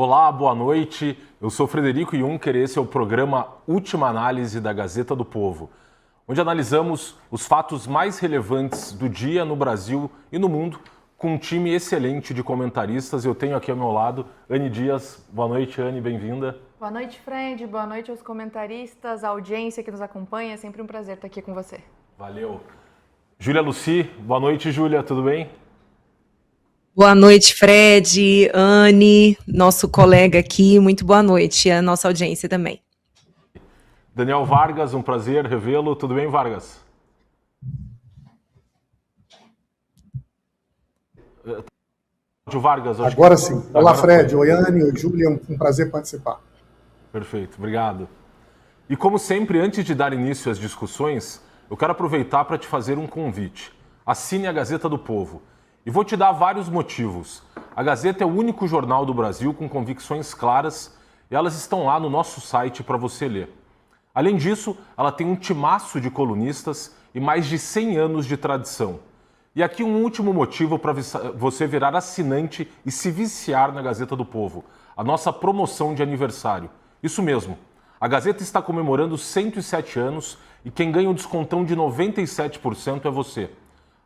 Olá, boa noite. Eu sou Frederico Juncker e esse é o programa Última Análise da Gazeta do Povo, onde analisamos os fatos mais relevantes do dia no Brasil e no mundo com um time excelente de comentaristas. Eu tenho aqui ao meu lado Anne Dias. Boa noite, Anne, bem-vinda. Boa noite, Fred. Boa noite aos comentaristas, à audiência que nos acompanha. É sempre um prazer estar aqui com você. Valeu. Júlia Lucy. Boa noite, Júlia. Tudo bem? Boa noite, Fred, Anne, nosso colega aqui. Muito boa noite. E a nossa audiência também. Daniel Vargas, um prazer revê-lo. Tudo bem, Vargas? Vargas. Agora sim. Olá, Fred. Oi, Anne. Oi, Júlia. É um prazer participar. Perfeito. Obrigado. E como sempre, antes de dar início às discussões, eu quero aproveitar para te fazer um convite. Assine a Gazeta do Povo. E vou te dar vários motivos. A Gazeta é o único jornal do Brasil com convicções claras e elas estão lá no nosso site para você ler. Além disso, ela tem um timaço de colunistas e mais de 100 anos de tradição. E aqui um último motivo para você virar assinante e se viciar na Gazeta do Povo, a nossa promoção de aniversário. Isso mesmo, a Gazeta está comemorando 107 anos e quem ganha um descontão de 97% é você.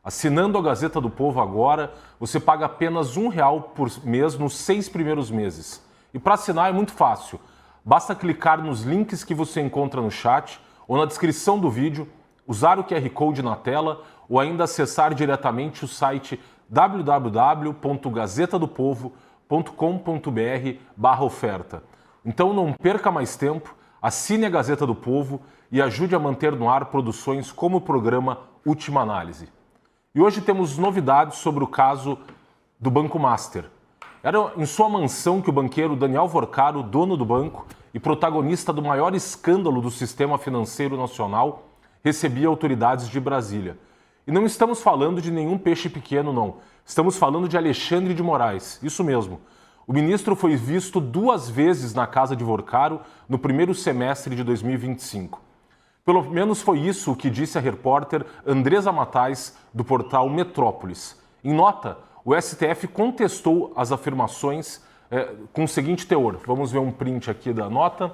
Assinando a Gazeta do Povo agora, você paga apenas R$1 por mês nos 6 primeiros meses. E para assinar é muito fácil. Basta clicar nos links que você encontra no chat ou na descrição do vídeo, usar o QR Code na tela ou ainda acessar diretamente o site www.gazetadopovo.com.br/oferta. Então não perca mais tempo, assine a Gazeta do Povo e ajude a manter no ar produções como o programa Última Análise. E hoje temos novidades sobre o caso do Banco Master. Era em sua mansão que o banqueiro Daniel Vorcaro, dono do banco e protagonista do maior escândalo do sistema financeiro nacional, recebia autoridades de Brasília. E não estamos falando de nenhum peixe pequeno, não. Estamos falando de Alexandre de Moraes, isso mesmo. O ministro foi visto 2 vezes na casa de Vorcaro no primeiro semestre de 2025. Pelo menos foi isso o que disse a repórter Andresa Matais, do portal Metrópolis. Em nota, o STF contestou as afirmações com o seguinte teor. Vamos ver um print aqui da nota.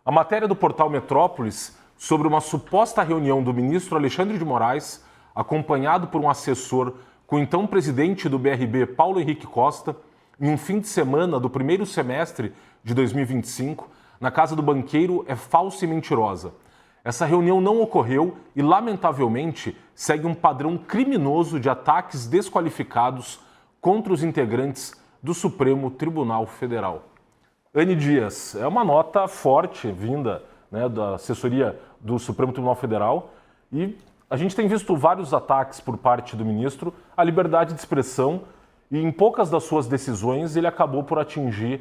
A matéria do portal Metrópolis sobre uma suposta reunião do ministro Alexandre de Moraes, acompanhado por um assessor com o então presidente do BRB, Paulo Henrique Costa, em um fim de semana do primeiro semestre de 2025, na casa do banqueiro, é falsa e mentirosa. Essa reunião não ocorreu e, lamentavelmente, segue um padrão criminoso de ataques desqualificados contra os integrantes do Supremo Tribunal Federal. Anne Dias, é uma nota forte vinda, né, da assessoria do Supremo Tribunal Federal e a gente tem visto vários ataques por parte do ministro à liberdade de expressão e em poucas das suas decisões ele acabou por atingir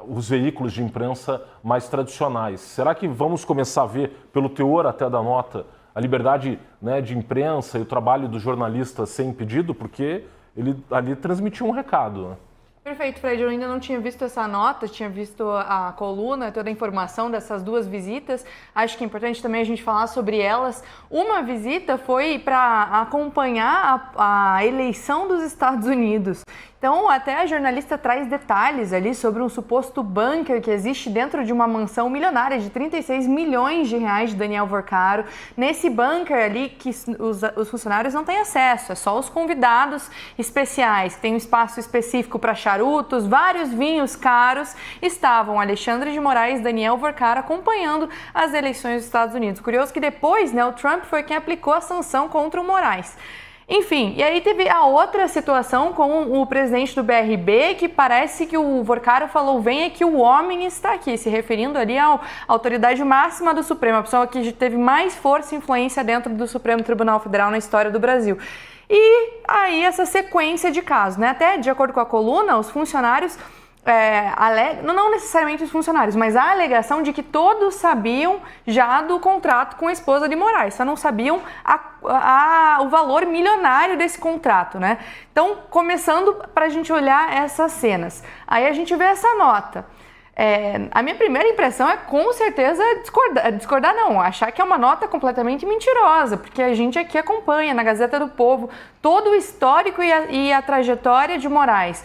os veículos de imprensa mais tradicionais. Será que vamos começar a ver, pelo teor até da nota, a liberdade, né, de imprensa e o trabalho do jornalista ser impedido? Porque ele ali transmitiu um recado, né? Perfeito, Fred. Eu ainda não tinha visto essa nota, tinha visto a coluna, toda a informação dessas 2 visitas. Acho que é importante também a gente falar sobre elas. Uma visita foi para acompanhar a eleição dos Estados Unidos. Então, até a jornalista traz detalhes ali sobre um suposto bunker que existe dentro de uma mansão milionária de 36 milhões de reais de Daniel Vorcaro. Nesse bunker ali que os funcionários não têm acesso, é só os convidados especiais, que tem um espaço específico para charutos, vários vinhos caros. Estavam Alexandre de Moraes e Daniel Vorcaro acompanhando as eleições dos Estados Unidos. Curioso que depois, né, o Trump foi quem aplicou a sanção contra o Moraes. Enfim, e aí teve a outra situação com o presidente do BRB, que parece que o Vorcaro falou, venha que o homem está aqui, se referindo ali à autoridade máxima do Supremo, a pessoa que teve mais força e influência dentro do Supremo Tribunal Federal na história do Brasil. E aí essa sequência de casos, né? Até de acordo com a coluna, os funcionários não necessariamente os funcionários, mas a alegação de que todos sabiam já do contrato com a esposa de Moraes, só não sabiam o valor milionário desse contrato, né? Então, começando para a gente olhar essas cenas. Aí a gente vê essa nota. A minha primeira impressão é com certeza discordar não, achar que é uma nota completamente mentirosa, porque a gente aqui acompanha na Gazeta do Povo todo o histórico e a trajetória de Moraes,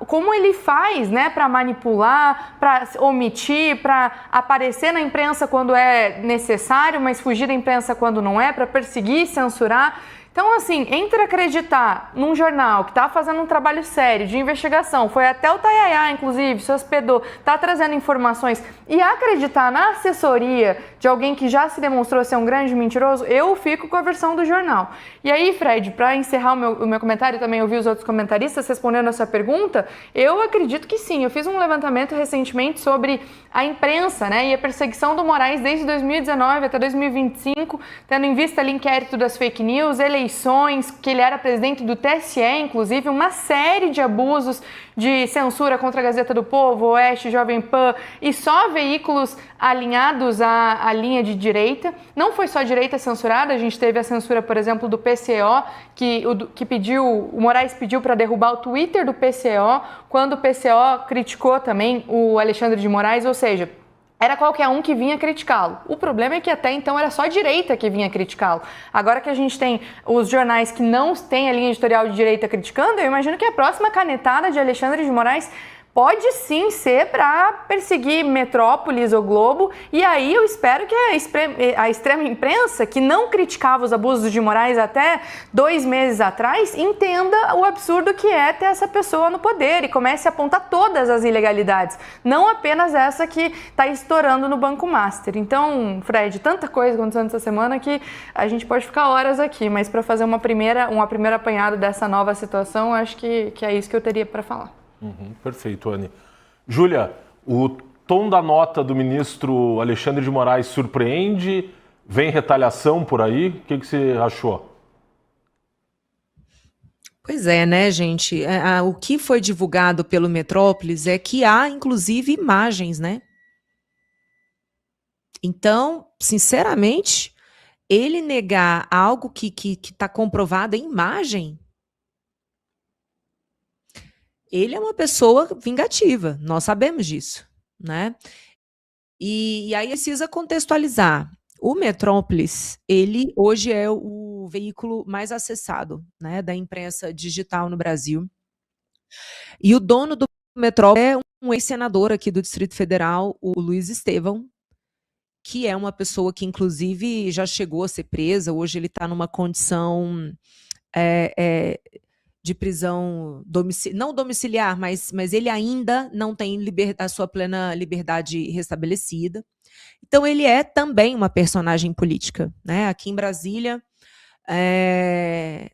como ele faz, né, para manipular, para omitir, para aparecer na imprensa quando é necessário, mas fugir da imprensa quando não é, para perseguir, censurar. Então, assim, entre acreditar num jornal que está fazendo um trabalho sério de investigação, foi até o Tayaya, inclusive, se hospedou, está trazendo informações, e acreditar na assessoria de alguém que já se demonstrou ser um grande mentiroso, eu fico com a versão do jornal. E aí, Fred, para encerrar o meu comentário, também ouvi os outros comentaristas respondendo a sua pergunta, eu acredito que sim. Eu fiz um levantamento recentemente sobre a imprensa, né, e a perseguição do Moraes desde 2019 até 2025, tendo em vista ali inquérito das fake news, eleições, que ele era presidente do TSE, inclusive, uma série de abusos de censura contra a Gazeta do Povo, Oeste, Jovem Pan, e só veículos alinhados à linha de direita. Não foi só a direita censurada, a gente teve a censura, por exemplo, do PCO, o Moraes pediu para derrubar o Twitter do PCO, quando o PCO criticou também o Alexandre de Moraes, ou seja, era qualquer um que vinha criticá-lo. O problema é que até então era só a direita que vinha criticá-lo. Agora que a gente tem os jornais que não têm a linha editorial de direita criticando, eu imagino que a próxima canetada de Alexandre de Moraes pode sim ser para perseguir Metrópolis ou Globo, e aí eu espero que a extrema imprensa, que não criticava os abusos de Moraes até 2 meses atrás, entenda o absurdo que é ter essa pessoa no poder e comece a apontar todas as ilegalidades, não apenas essa que está estourando no Banco Master. Então, Fred, tanta coisa acontecendo essa semana que a gente pode ficar horas aqui, mas para fazer um primeiro apanhado dessa nova situação, acho que é isso que eu teria para falar. Perfeito, Anny. Júlia, o tom da nota do ministro Alexandre de Moraes surpreende? Vem retaliação por aí? O que você achou? Pois é, né, gente? O que foi divulgado pelo Metrópolis é que há, inclusive, imagens, né? Então, sinceramente, ele negar algo que está comprovado em imagem, ele é uma pessoa vingativa, nós sabemos disso, né? E aí precisa contextualizar. O Metrópolis, ele hoje é o veículo mais acessado, né, da imprensa digital no Brasil. E o dono do Metrópolis é um ex-senador aqui do Distrito Federal, o Luiz Estevão, que é uma pessoa que, inclusive, já chegou a ser presa. Hoje ele está numa condição de prisão não domiciliar, mas ele ainda não tem a sua plena liberdade restabelecida. Então, ele é também uma personagem política, né? Aqui em Brasília, é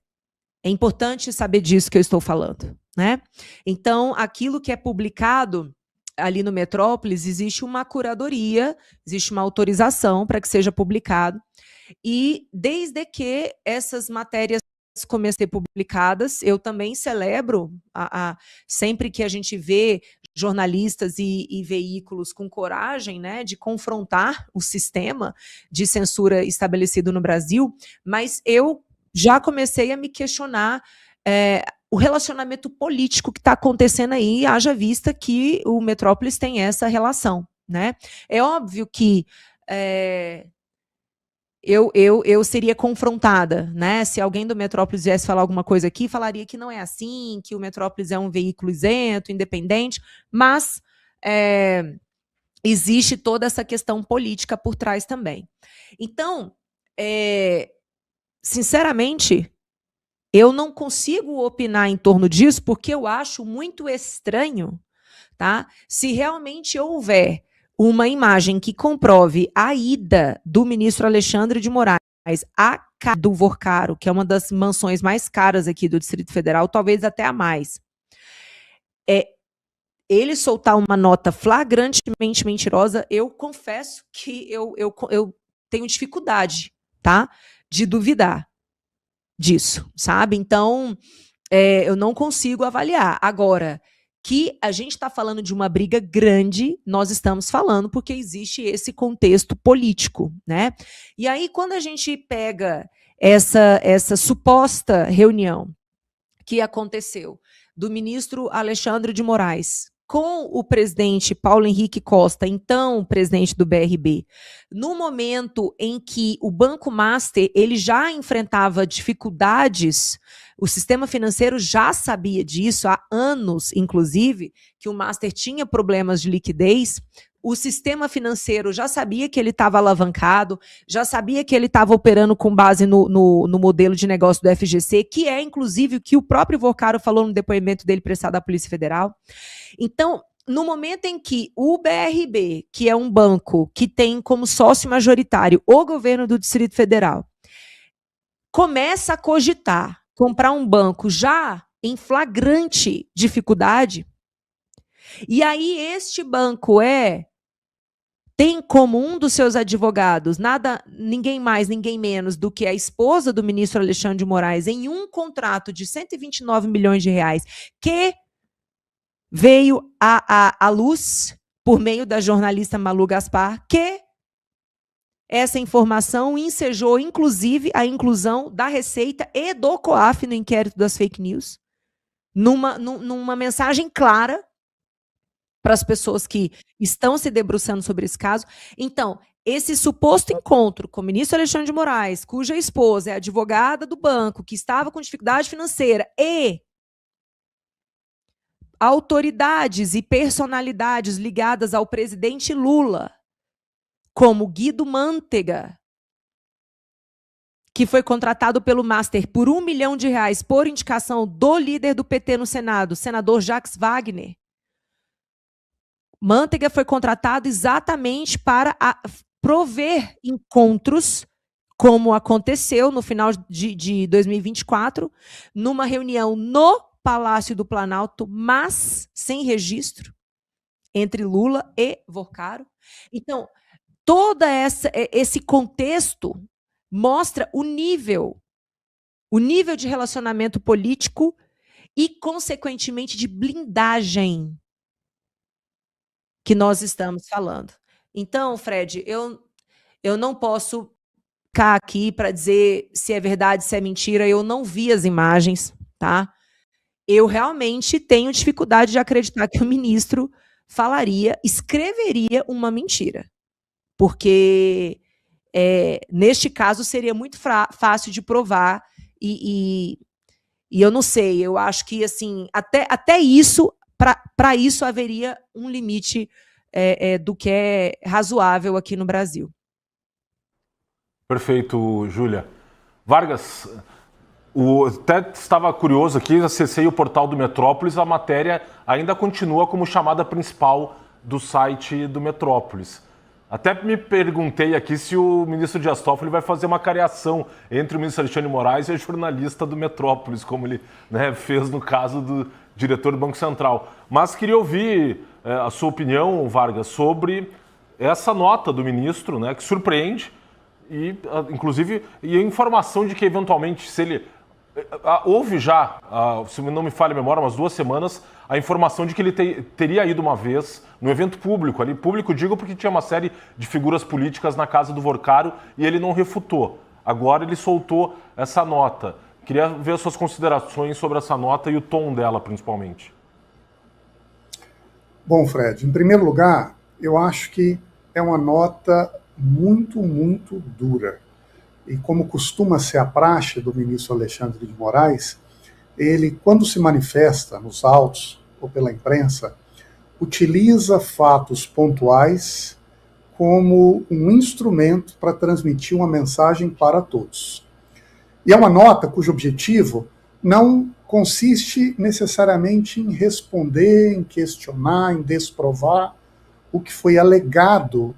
importante saber disso que eu estou falando, né? Então, aquilo que é publicado ali no Metrópolis, existe uma curadoria, existe uma autorização para que seja publicado, e desde que essas matérias comecem a ser publicadas, eu também celebro, sempre que a gente vê jornalistas e veículos com coragem, né, de confrontar o sistema de censura estabelecido no Brasil, mas eu já comecei a me questionar o relacionamento político que está acontecendo aí, haja vista que o Metrópolis tem essa relação, né? É óbvio que eu seria confrontada, né? Se alguém do Metrópolis viesse falar alguma coisa aqui, falaria que não é assim, que o Metrópolis é um veículo isento, independente, mas existe toda essa questão política por trás também. Então, sinceramente, eu não consigo opinar em torno disso, porque eu acho muito estranho, tá? Se realmente houver uma imagem que comprove a ida do ministro Alexandre de Moraes à casa do Vorcaro, que é uma das mansões mais caras aqui do Distrito Federal, talvez até a mais, ele soltar uma nota flagrantemente mentirosa, eu confesso que eu tenho dificuldade, tá, de duvidar disso, sabe? Então, eu não consigo avaliar. Agora, que a gente está falando de uma briga grande, nós estamos falando porque existe esse contexto político, né? E aí, quando a gente pega essa suposta reunião que aconteceu do ministro Alexandre de Moraes com o presidente Paulo Henrique Costa, então presidente do BRB, no momento em que o Banco Master ele já enfrentava dificuldades, o sistema financeiro já sabia disso há anos, inclusive, que o Master tinha problemas de liquidez. O sistema financeiro já sabia que ele estava alavancado, já sabia que ele estava operando com base no modelo de negócio do FGC, que é, inclusive, o que o próprio Vocaro falou no depoimento dele prestado à Polícia Federal. Então, no momento em que o BRB, que é um banco que tem como sócio majoritário o governo do Distrito Federal, começa a cogitar comprar um banco já em flagrante dificuldade, e aí este banco tem como um dos seus advogados ninguém mais, ninguém menos do que a esposa do ministro Alexandre de Moraes em um contrato de 129 milhões de reais que veio à luz por meio da jornalista Malu Gaspar, que essa informação ensejou, inclusive, a inclusão da Receita e do COAF no inquérito das fake news, numa mensagem clara para as pessoas que estão se debruçando sobre esse caso. Então, esse suposto encontro com o ministro Alexandre de Moraes, cuja esposa é advogada do banco, que estava com dificuldade financeira, e autoridades e personalidades ligadas ao presidente Lula, como Guido Mantega, que foi contratado pelo Master por R$1 milhão por indicação do líder do PT no Senado, senador Jacques Wagner. Mantega foi contratado exatamente para prover encontros, como aconteceu no final de 2024, numa reunião no Palácio do Planalto, mas sem registro, entre Lula e Vocaro. Então, todo esse contexto mostra o nível de relacionamento político e, consequentemente, de blindagem que nós estamos falando. Então, Fred, eu não posso ficar aqui para dizer se é verdade, se é mentira. Eu não vi as imagens, tá? Eu realmente tenho dificuldade de acreditar que o ministro escreveria uma mentira. Porque, neste caso, seria muito fácil de provar e eu não sei, eu acho que, assim, até isso, para isso haveria um limite do que é razoável aqui no Brasil. Perfeito, Júlia. Vargas, até estava curioso aqui, acessei o portal do Metrópolis, a matéria ainda continua como chamada principal do site do Metrópolis. Até me perguntei aqui se o ministro Dias Toffoli vai fazer uma cariação entre o ministro Alexandre de Moraes e a jornalista do Metrópolis, como ele, né, fez no caso do diretor do Banco Central. Mas queria ouvir a sua opinião, Vargas, sobre essa nota do ministro, né, que surpreende, e inclusive a informação de que eventualmente, se ele... Houve já, se não me falha a memória, umas 2 semanas, a informação de que ele teria ido uma vez no evento público, ali público digo porque tinha uma série de figuras políticas na casa do Vocaro e ele não refutou. Agora ele soltou essa nota. Queria ver as suas considerações sobre essa nota e o tom dela, principalmente. Bom, Fred, em primeiro lugar, eu acho que é uma nota muito, muito dura. E como costuma ser a praxe do ministro Alexandre de Moraes, ele, quando se manifesta nos autos ou pela imprensa, utiliza fatos pontuais como um instrumento para transmitir uma mensagem para todos. E é uma nota cujo objetivo não consiste necessariamente em responder, em questionar, em desprovar o que foi alegado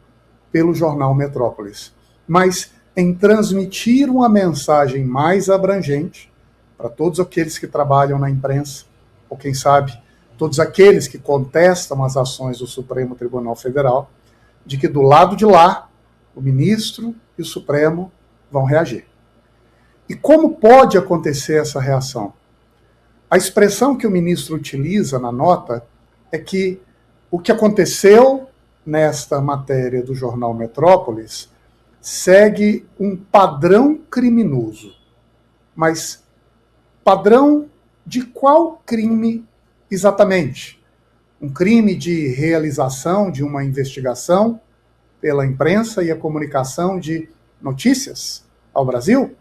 pelo jornal Metrópolis, mas em transmitir uma mensagem mais abrangente para todos aqueles que trabalham na imprensa, ou quem sabe, todos aqueles que contestam as ações do Supremo Tribunal Federal, de que do lado de lá, o ministro e o Supremo vão reagir. E como pode acontecer essa reação? A expressão que o ministro utiliza na nota é que o que aconteceu nesta matéria do jornal Metrópolis segue um padrão criminoso. Mas padrão de qual crime exatamente? um crime de realização de uma investigação pela imprensa e a comunicação de notícias ao Brasil,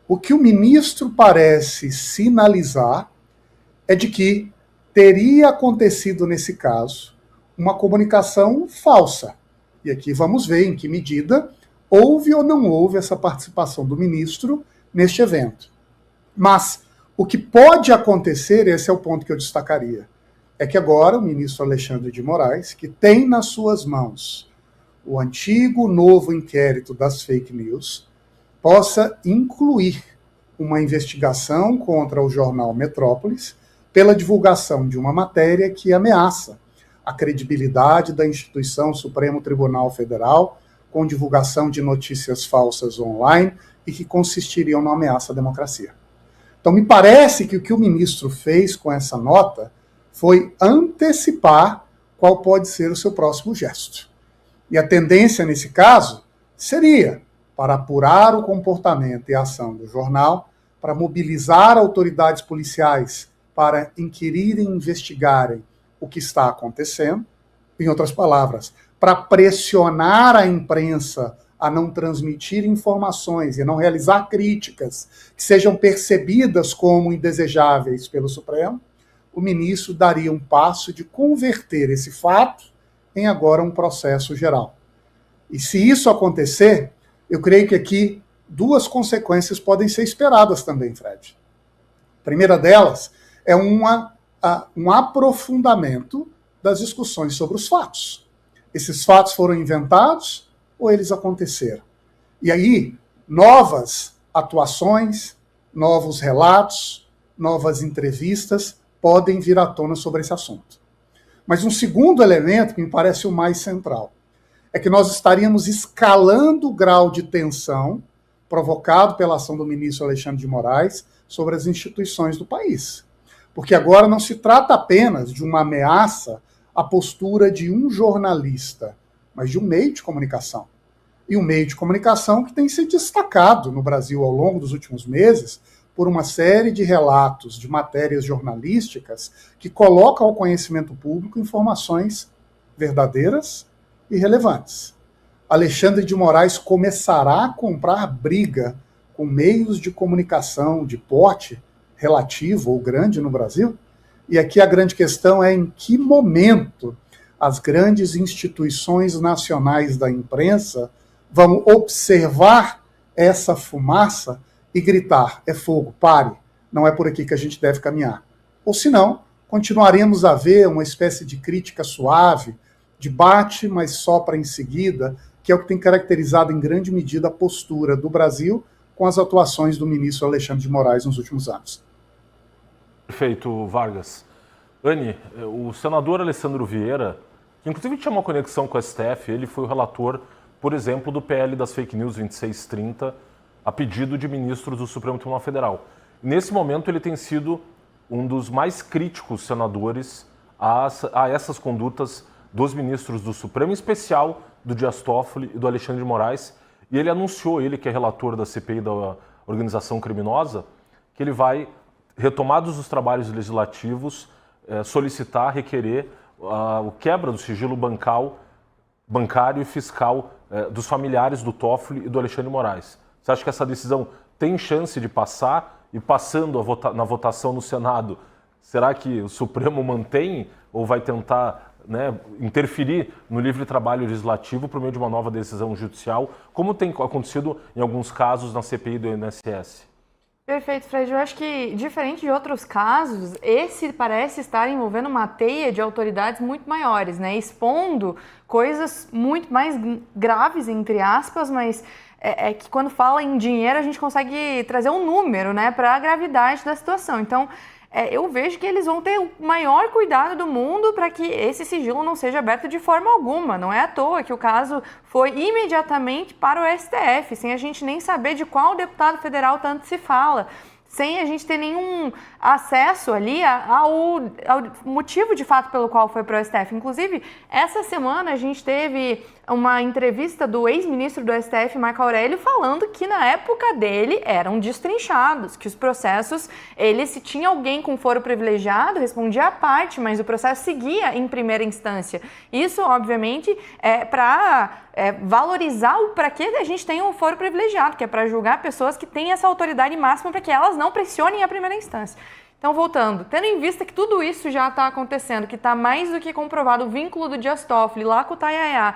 o que o ministro parece sinalizar é de que teria acontecido nesse caso uma comunicação falsa. E aqui vamos ver em que medida houve ou não houve essa participação do ministro neste evento. Mas o que pode acontecer, esse é o ponto que eu destacaria, é que agora o ministro Alexandre de Moraes, que tem nas suas mãos o antigo novo inquérito das fake news, possa incluir uma investigação contra o jornal Metrópolis pela divulgação de uma matéria que ameaça a credibilidade da instituição Supremo Tribunal Federal com divulgação de notícias falsas online e que consistiriam numa ameaça à democracia. Então, me parece que o que o ministro fez com essa nota foi antecipar qual pode ser o seu próximo gesto. E a tendência, nesse caso, seria para apurar o comportamento e a ação do jornal, para mobilizar autoridades policiais para inquirirem e investigarem o que está acontecendo, em outras palavras, para pressionar a imprensa a não transmitir informações e não realizar críticas que sejam percebidas como indesejáveis pelo Supremo, o ministro daria um passo de converter esse fato em agora um processo geral. E se isso acontecer, eu creio que aqui duas consequências podem ser esperadas também, Fred. A primeira delas é um aprofundamento das discussões sobre os fatos. Esses fatos foram inventados ou eles aconteceram? E aí, novas atuações, novos relatos, novas entrevistas podem vir à tona sobre esse assunto. Mas um segundo elemento que me parece o mais central é que nós estaríamos escalando o grau de tensão provocado pela ação do ministro Alexandre de Moraes sobre as instituições do país. Porque agora não se trata apenas de uma ameaça à postura de um jornalista, mas de um meio de comunicação. E um meio de comunicação que tem se destacado no Brasil ao longo dos últimos meses por uma série de relatos, de matérias jornalísticas que colocam ao conhecimento público informações verdadeiras e relevantes. Alexandre de Moraes começará a comprar briga com meios de comunicação de porte relativo ou grande no Brasil? E aqui a grande questão é em que momento as grandes instituições nacionais da imprensa vão observar essa fumaça e gritar: é fogo, pare, não é por aqui que a gente deve caminhar. Ou senão, continuaremos a ver uma espécie de crítica suave, debate, mas só para em seguida, que é o que tem caracterizado em grande medida a postura do Brasil com as atuações do ministro Alexandre de Moraes nos últimos anos. Perfeito, Vargas. Anny, o senador Alessandro Vieira, que inclusive tinha uma conexão com o STF, ele foi o relator, por exemplo, do PL das fake news 2630, a pedido de ministros do Supremo Tribunal Federal. Nesse momento, ele tem sido um dos mais críticos senadores a essas condutas dos ministros do Supremo, em especial do Dias Toffoli e do Alexandre de Moraes, e ele anunciou, ele que é relator da CPI da organização criminosa, que ele vai, retomados os trabalhos legislativos, solicitar, requerer o quebra do sigilo bancário e fiscal dos familiares do Toffoli e do Alexandre de Moraes. Você acha que essa decisão tem chance de passar? E passando na votação no Senado, será que o Supremo mantém ou vai tentar interferir no livre trabalho legislativo por meio de uma nova decisão judicial, como tem acontecido em alguns casos na CPI do INSS? Perfeito, Fred. Eu acho que, diferente de outros casos, esse parece estar envolvendo uma teia de autoridades muito maiores, expondo coisas muito mais graves, entre aspas, mas é que quando fala em dinheiro a gente consegue trazer um número para a gravidade da situação. Então, eu vejo que eles vão ter o maior cuidado do mundo para que esse sigilo não seja aberto de forma alguma. Não é à toa que o caso foi imediatamente para o STF, sem a gente nem saber de qual deputado federal tanto se fala. sem a gente ter nenhum acesso ali ao motivo de fato pelo qual foi para o STF. Inclusive, essa semana a gente teve uma entrevista do ex-ministro do STF, Marco Aurélio, falando que na época dele eram destrinchados, que os processos, se tinha alguém com foro privilegiado, respondia à parte, mas o processo seguia em primeira instância. Isso, obviamente, é para valorizar para que a gente tem um foro privilegiado, que é para julgar pessoas que têm essa autoridade máxima para que elas não pressionem a primeira instância. Então, voltando, tendo em vista que tudo isso já está acontecendo, que está mais do que comprovado o vínculo do Dias Toffoli lá com o Tayaya,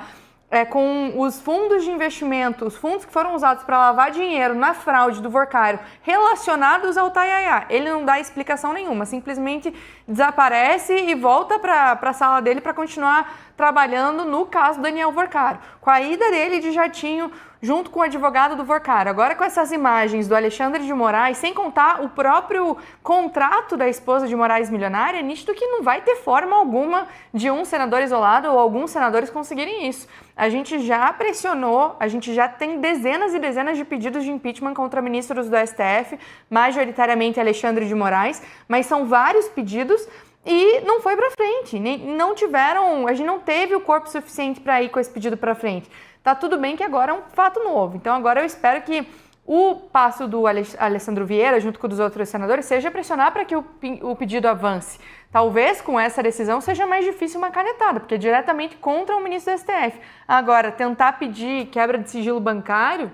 com os fundos de investimento, os fundos que foram usados para lavar dinheiro na fraude do Vorcaro relacionados ao Tayaya, ele não dá explicação nenhuma, simplesmente desaparece e volta para a sala dele para continuar trabalhando no caso do Daniel Vorcaro. Com a ida dele de jatinho junto com o advogado do Vorcaro. Agora com essas imagens do Alexandre de Moraes, sem contar o próprio contrato da esposa de Moraes milionária, é nítido que não vai ter forma alguma de um senador isolado ou alguns senadores conseguirem isso. A gente já pressionou, a gente já tem dezenas e dezenas de pedidos de impeachment contra ministros do STF, majoritariamente Alexandre de Moraes, mas são vários pedidos e não foi para frente. A gente não teve o corpo suficiente para ir com esse pedido para frente. Tá tudo bem que agora é um fato novo. Então agora eu espero que o passo do Alessandro Vieira, junto com os outros senadores, seja pressionar para que o pedido avance. Talvez com essa decisão seja mais difícil uma canetada, porque é diretamente contra o ministro do STF. Agora, tentar pedir quebra de sigilo bancário,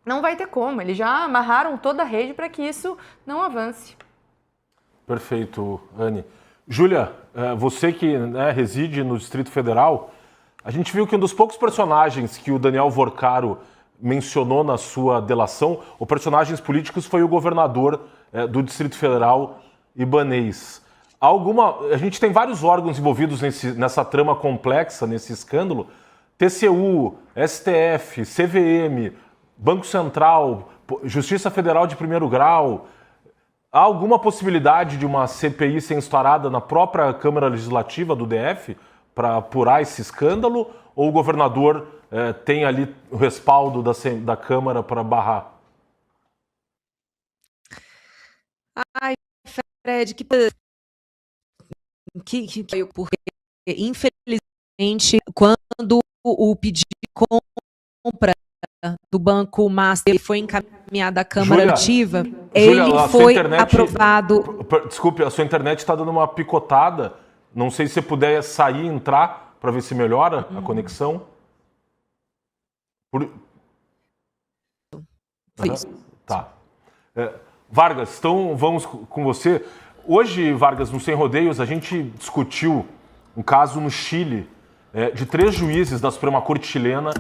não vai ter como. Eles já amarraram toda a rede para que isso não avance. Perfeito, Anne. Júlia, você que reside no Distrito Federal, a gente viu que um dos poucos personagens que o Daniel Vorcaro mencionou na sua delação, ou personagens políticos, foi o governador do Distrito Federal, Ibanez. A gente tem vários órgãos envolvidos nessa trama complexa, nesse escândalo: TCU, STF, CVM, Banco Central, Justiça Federal de Primeiro Grau. Há alguma possibilidade de uma CPI ser instaurada na própria Câmara Legislativa do DF para apurar esse escândalo, ou o governador tem ali o respaldo da Câmara para barrar? Ai, Fred, porque infelizmente quando o pedido de compra do Banco Master foi encaminhado à Câmara Ativa, ele foi aprovado. Desculpe, a sua internet está dando uma picotada. Não sei se você puder sair e entrar para ver se melhora a conexão. Isso. Tá. Vargas, então vamos com você. Hoje, Vargas, no Sem Rodeios, a gente discutiu um caso no Chile de 3 juízes da Suprema Corte chilena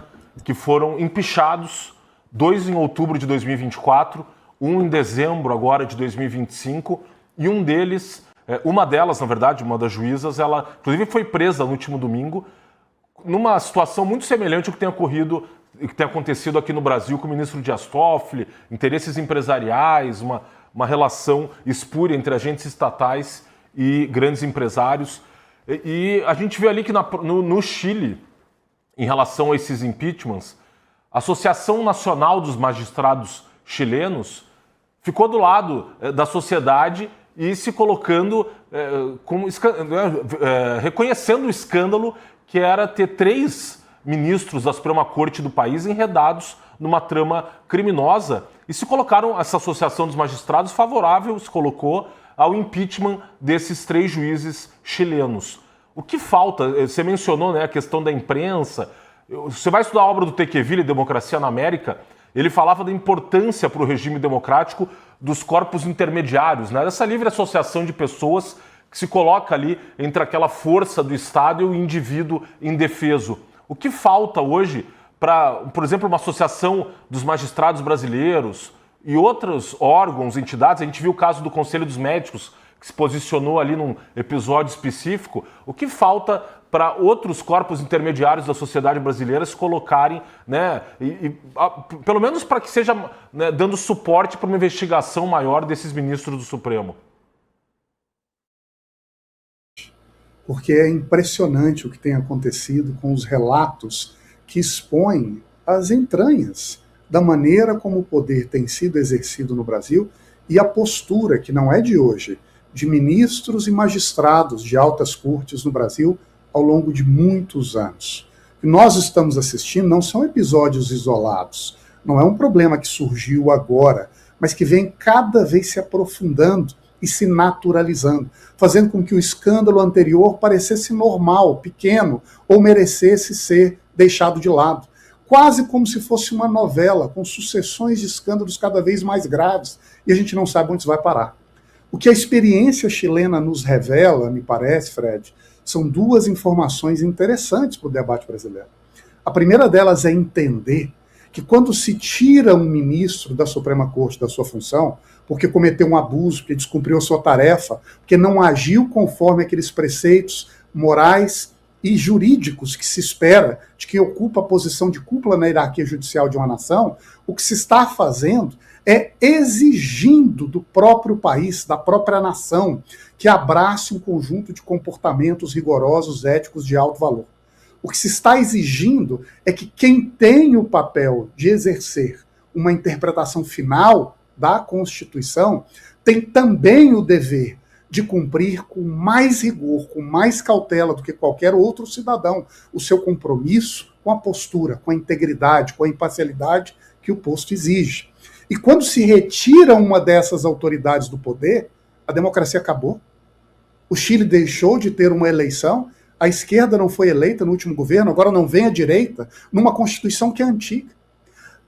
que foram empichados, 2 em outubro de 2024, um em dezembro agora de 2025, e um deles, uma delas, na verdade, uma das juízas, ela inclusive foi presa no último domingo, numa situação muito semelhante ao que tem acontecido aqui no Brasil com o ministro Dias Toffoli, interesses empresariais, uma relação espúria entre agentes estatais e grandes empresários. E a gente vê ali que no Chile, em relação a esses impeachments, a Associação Nacional dos Magistrados Chilenos ficou do lado da sociedade e se colocando, reconhecendo o escândalo que era ter 3 ministros da Suprema Corte do país enredados numa trama criminosa, e se colocaram, essa Associação dos Magistrados favorável, se colocou ao impeachment desses 3 juízes chilenos. O que falta? Você mencionou a questão da imprensa. Você vai estudar a obra do Tocqueville, Democracia na América, ele falava da importância para o regime democrático dos corpos intermediários, dessa livre associação de pessoas que se coloca ali entre aquela força do Estado e o indivíduo indefeso. O que falta hoje para, por exemplo, uma associação dos magistrados brasileiros e outros órgãos, entidades? A gente viu o caso do Conselho dos Médicos, que se posicionou ali num episódio específico. O que falta para outros corpos intermediários da sociedade brasileira se colocarem, pelo menos para que seja dando suporte para uma investigação maior desses ministros do Supremo? Porque é impressionante o que tem acontecido com os relatos que expõem as entranhas da maneira como o poder tem sido exercido no Brasil e a postura, que não é de hoje, de ministros e magistrados de altas cortes no Brasil ao longo de muitos anos. O que nós estamos assistindo não são episódios isolados, não é um problema que surgiu agora, mas que vem cada vez se aprofundando e se naturalizando, fazendo com que o escândalo anterior parecesse normal, pequeno, ou merecesse ser deixado de lado. Quase como se fosse uma novela, com sucessões de escândalos cada vez mais graves, e a gente não sabe onde isso vai parar. O que a experiência chilena nos revela, me parece, Fred, são duas informações interessantes para o debate brasileiro. A primeira delas é entender que quando se tira um ministro da Suprema Corte da sua função, porque cometeu um abuso, porque descumpriu a sua tarefa, porque não agiu conforme aqueles preceitos morais e jurídicos que se espera de quem ocupa a posição de cúpula na hierarquia judicial de uma nação, o que se está fazendo é exigindo do próprio país, da própria nação, que abrace um conjunto de comportamentos rigorosos, éticos de alto valor. O que se está exigindo é que quem tem o papel de exercer uma interpretação final da Constituição tem também o dever de cumprir com mais rigor, com mais cautela do que qualquer outro cidadão, o seu compromisso com a postura, com a integridade, com a imparcialidade que o posto exige. E quando se retira uma dessas autoridades do poder, a democracia acabou. O Chile deixou de ter uma eleição, a esquerda não foi eleita no último governo, agora não vem a direita, numa Constituição que é antiga.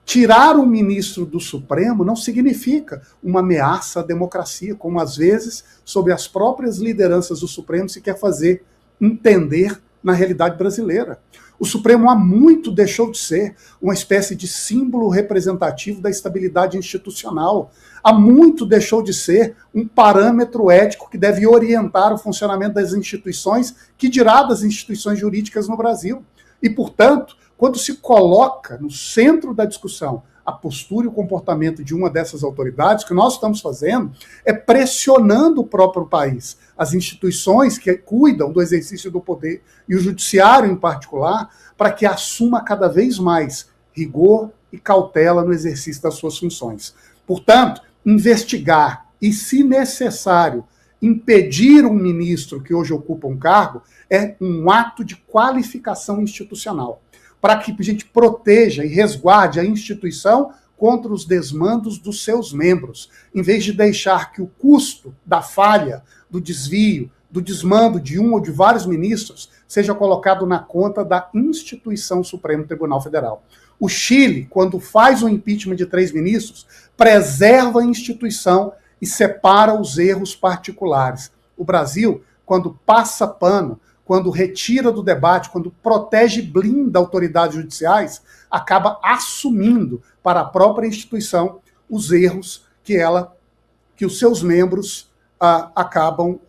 Tirar um ministro do Supremo não significa uma ameaça à democracia, como às vezes, sob as próprias lideranças do Supremo, se quer fazer entender na realidade brasileira. O Supremo há muito deixou de ser uma espécie de símbolo representativo da estabilidade institucional. Há muito deixou de ser um parâmetro ético que deve orientar o funcionamento das instituições, que dirá das instituições jurídicas no Brasil. E, portanto, quando se coloca no centro da discussão a postura e o comportamento de uma dessas autoridades, o que nós estamos fazendo é pressionando o próprio país, as instituições que cuidam do exercício do poder e o judiciário em particular, para que assuma cada vez mais rigor e cautela no exercício das suas funções. Portanto, investigar e, se necessário, impedir um ministro que hoje ocupa um cargo é um ato de qualificação institucional, para que a gente proteja e resguarde a instituição contra os desmandos dos seus membros, em vez de deixar que o custo da falha, do desvio, do desmando de um ou de vários ministros seja colocado na conta da instituição Supremo Tribunal Federal. O Chile, quando faz o impeachment de 3 ministros, preserva a instituição e separa os erros particulares. O Brasil, quando passa pano, quando retira do debate, quando protege e blinda autoridades judiciais, acaba assumindo para a própria instituição os erros que os seus membros acabam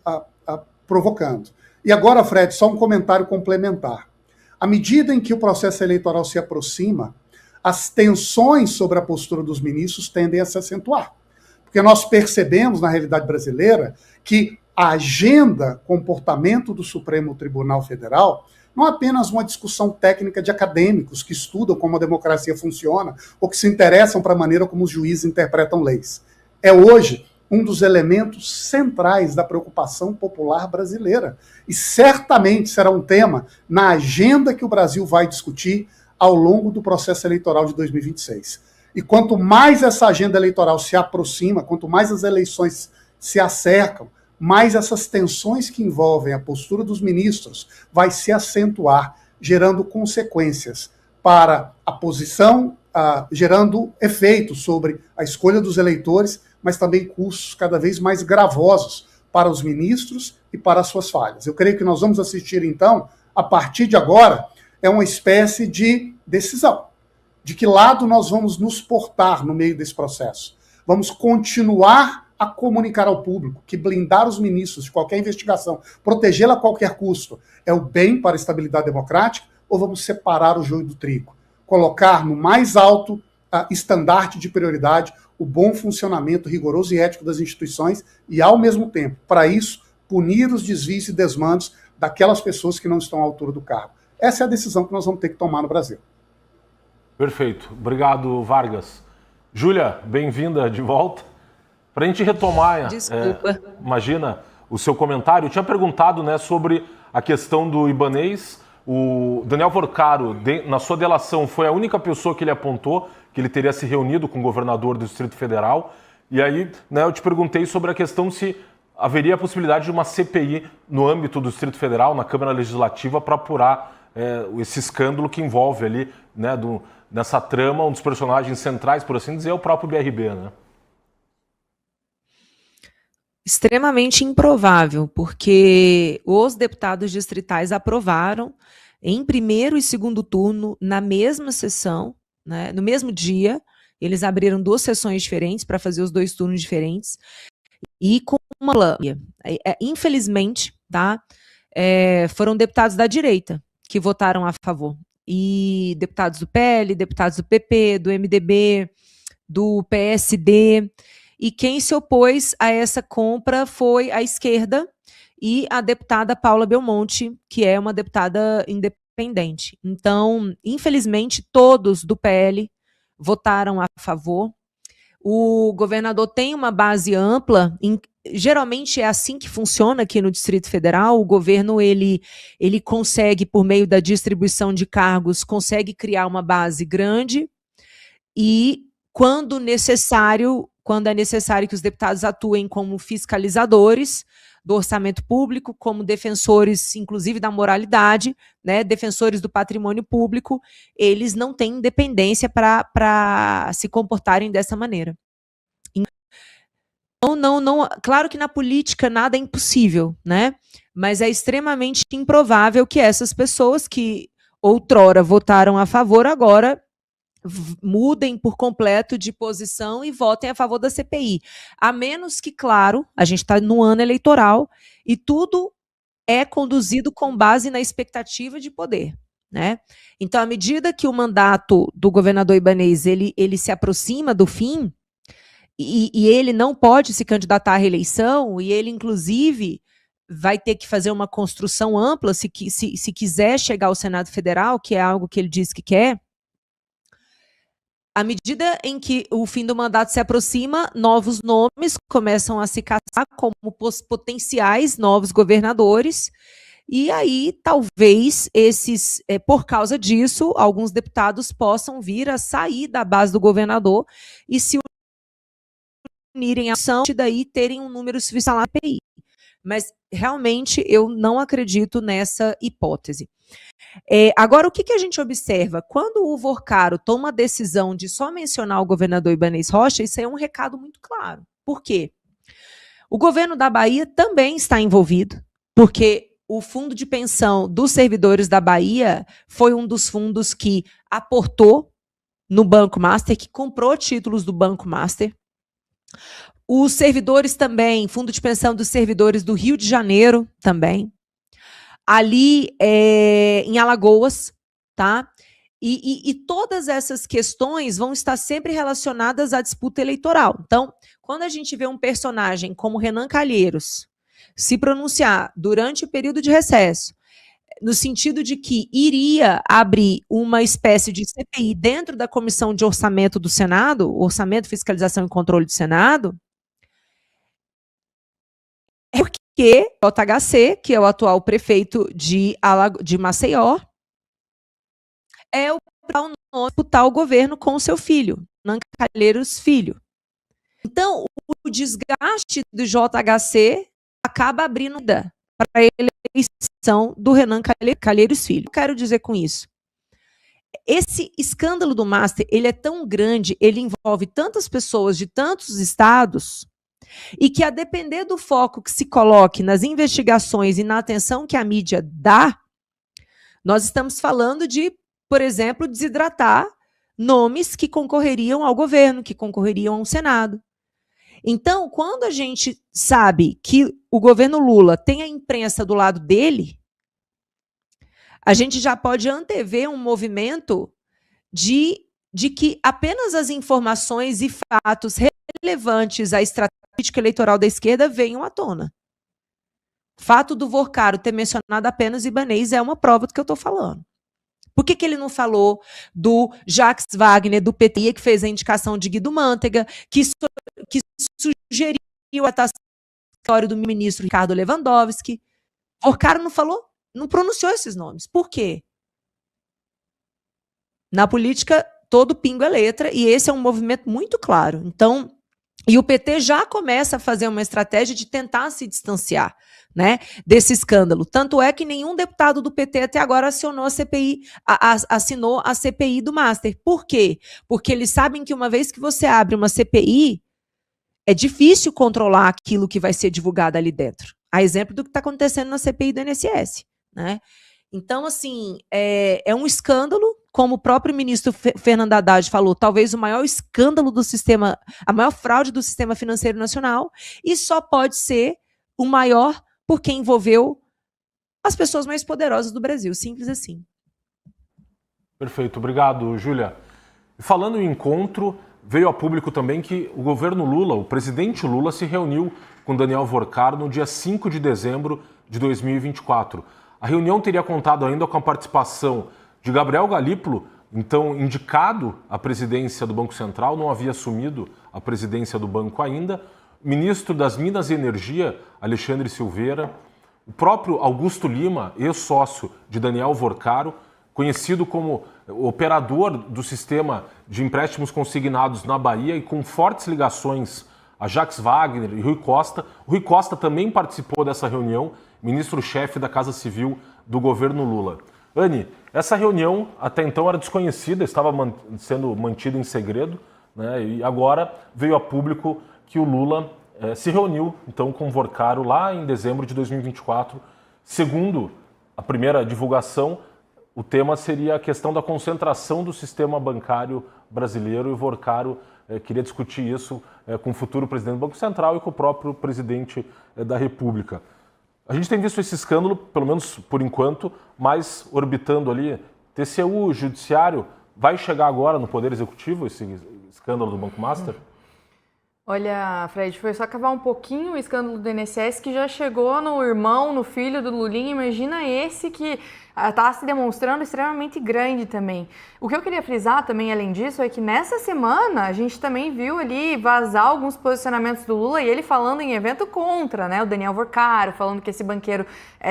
provocando. E agora, Fred, só um comentário complementar. À medida em que o processo eleitoral se aproxima, as tensões sobre a postura dos ministros tendem a se acentuar. Porque nós percebemos, na realidade brasileira, que a agenda comportamento do Supremo Tribunal Federal não é apenas uma discussão técnica de acadêmicos que estudam como a democracia funciona ou que se interessam para a maneira como os juízes interpretam leis. É hoje um dos elementos centrais da preocupação popular brasileira. E certamente será um tema na agenda que o Brasil vai discutir ao longo do processo eleitoral de 2026. E quanto mais essa agenda eleitoral se aproxima, quanto mais as eleições se acercam, mais essas tensões que envolvem a postura dos ministros vai se acentuar, gerando consequências para a posição, gerando efeitos sobre a escolha dos eleitores, mas também custos cada vez mais gravosos para os ministros e para as suas falhas. Eu creio que nós vamos assistir, então, a partir de agora, é uma espécie de decisão. De que lado nós vamos nos portar no meio desse processo? Vamos continuar a comunicar ao público que blindar os ministros de qualquer investigação, protegê-la a qualquer custo, é o bem para a estabilidade democrática, ou vamos separar o joio do trigo? Colocar no mais alto estandarte de prioridade o bom funcionamento rigoroso e ético das instituições e, ao mesmo tempo, para isso, punir os desvios e desmandos daquelas pessoas que não estão à altura do cargo. Essa é a decisão que nós vamos ter que tomar no Brasil. Perfeito. Obrigado, Vargas. Júlia, bem-vinda de volta. Para a gente retomar, Desculpa. imagina, o seu comentário, eu tinha perguntado, né, sobre a questão do Ibanez. O Daniel Vorcaro, na sua delação, foi a única pessoa que ele apontou que ele teria se reunido com o governador do Distrito Federal. E aí, né, eu te perguntei sobre a questão se haveria a possibilidade de uma CPI no âmbito do Distrito Federal, na Câmara Legislativa, para apurar esse escândalo que envolve ali, né, nessa trama, um dos personagens centrais, por assim dizer, é o próprio BRB, né? Extremamente improvável, porque os deputados distritais aprovaram em primeiro e segundo turno, na mesma sessão, né, no mesmo dia, eles abriram 2 sessões diferentes para fazer os 2 turnos diferentes, e com uma lâmina. Infelizmente, tá, foram deputados da direita que votaram a favor, e deputados do PL, deputados do PP, do MDB, do PSD, e quem se opôs a essa compra foi a esquerda e a deputada Paula Belmonte, que é uma deputada independente. Então, infelizmente, todos do PL votaram a favor. O governador tem uma base ampla, geralmente é assim que funciona aqui no Distrito Federal. O governo ele consegue, por meio da distribuição de cargos, consegue criar uma base grande e, quando é necessário que os deputados atuem como fiscalizadores do orçamento público, como defensores, inclusive, da moralidade, né, defensores do patrimônio público, eles não têm independência para se comportarem dessa maneira. Não, claro que na política nada é impossível, né? Mas é extremamente improvável que essas pessoas que outrora votaram a favor, agora mudem por completo de posição e votem a favor da CPI. A menos que, claro, a gente está no ano eleitoral e tudo é conduzido com base na expectativa de poder, né? Então, à medida que o mandato do governador Ibanez ele se aproxima do fim e ele não pode se candidatar à reeleição, e ele, inclusive, vai ter que fazer uma construção ampla se quiser chegar ao Senado Federal, que é algo que ele diz que quer. À medida em que o fim do mandato se aproxima, novos nomes começam a se caçar como potenciais novos governadores, e aí talvez por causa disso, alguns deputados possam vir a sair da base do governador e se unirem à ação e daí terem um número suficiente na CPI. Mas realmente eu não acredito nessa hipótese. Agora, o que a gente observa? Quando o Vorcaro toma a decisão de só mencionar o governador Ibanez Rocha, isso é um recado muito claro. Por quê? O governo da Bahia também está envolvido, porque o fundo de pensão dos servidores da Bahia foi um dos fundos que aportou no Banco Master, que comprou títulos do Banco Master. Os servidores também, fundo de pensão dos servidores do Rio de Janeiro também. Ali em Alagoas, tá? E todas essas questões vão estar sempre relacionadas à disputa eleitoral. Então, quando a gente vê um personagem como Renan Calheiros se pronunciar durante o período de recesso, no sentido de que iria abrir uma espécie de CPI dentro da Comissão de Orçamento do Senado, Orçamento, Fiscalização e Controle do Senado, é porque o JHC, que é o atual prefeito de Maceió, é o nome disputar o governo com o seu filho, Renan Calheiros Filho. Então, o desgaste do JHC acaba abrindo para a eleição do Renan Calheiros Filho. O que eu quero dizer com isso? Esse escândalo do Master, ele é tão grande, ele envolve tantas pessoas de tantos estados, e que, a depender do foco que se coloque nas investigações e na atenção que a mídia dá, nós estamos falando de, por exemplo, desidratar nomes que concorreriam ao governo, que concorreriam ao Senado. Então, quando a gente sabe que o governo Lula tem a imprensa do lado dele, a gente já pode antever um movimento de que apenas as informações e fatos relevantes à estratégia eleitoral da esquerda venham à tona. O fato do Vorcaro ter mencionado apenas Ibanez é uma prova do que eu estou falando. Por que ele não falou do Jacques Wagner, do PT, que fez a indicação de Guido Mantega, que sugeriu a história do ministro Ricardo Lewandowski. Vorcaro não pronunciou esses nomes. Por quê? Na política, todo pingo é letra, e esse é um movimento muito claro. Então, e o PT já começa a fazer uma estratégia de tentar se distanciar, né, desse escândalo. Tanto é que nenhum deputado do PT até agora assinou a CPI do Master. Por quê? Porque eles sabem que uma vez que você abre uma CPI, é difícil controlar aquilo que vai ser divulgado ali dentro. A exemplo do que está acontecendo na CPI do INSS, né? Então, assim, é um escândalo, como o próprio ministro Fernando Haddad falou, talvez o maior escândalo do sistema, a maior fraude do sistema financeiro nacional, e só pode ser o maior porque envolveu as pessoas mais poderosas do Brasil, simples assim. Perfeito, obrigado, Júlia. Falando em encontro, veio a público também que o governo Lula, o presidente Lula, se reuniu com Daniel Vorcaro no dia 5 de dezembro de 2024. A reunião teria contado ainda com a participação de Gabriel Galípolo, então indicado à presidência do Banco Central, não havia assumido a presidência do banco ainda, ministro das Minas e Energia, Alexandre Silveira, o próprio Augusto Lima, ex-sócio de Daniel Vorcaro, conhecido como operador do sistema de empréstimos consignados na Bahia e com fortes ligações a Jacques Wagner e Rui Costa. O Rui Costa também participou dessa reunião, ministro-chefe da Casa Civil do governo Lula. Anny, essa reunião até então era desconhecida, estava sendo mantida em segredo, né, e agora veio a público que o Lula se reuniu então com o Vorcaro lá em dezembro de 2024. Segundo a primeira divulgação, o tema seria a questão da concentração do sistema bancário brasileiro, e o Vorcaro queria discutir isso com o futuro presidente do Banco Central e com o próprio presidente da República. A gente tem visto esse escândalo, pelo menos por enquanto, mais orbitando ali. TCU, Judiciário, vai chegar agora no Poder Executivo esse escândalo do Banco Master? Olha, Fred, foi só cavar um pouquinho o escândalo do INSS que já chegou no irmão, no filho do Lulinha. Imagina esse que está se demonstrando extremamente grande também. O que eu queria frisar também, além disso, é que nessa semana a gente também viu ali vazar alguns posicionamentos do Lula, e ele falando em evento contra, né? O Daniel Vorcaro, falando que esse banqueiro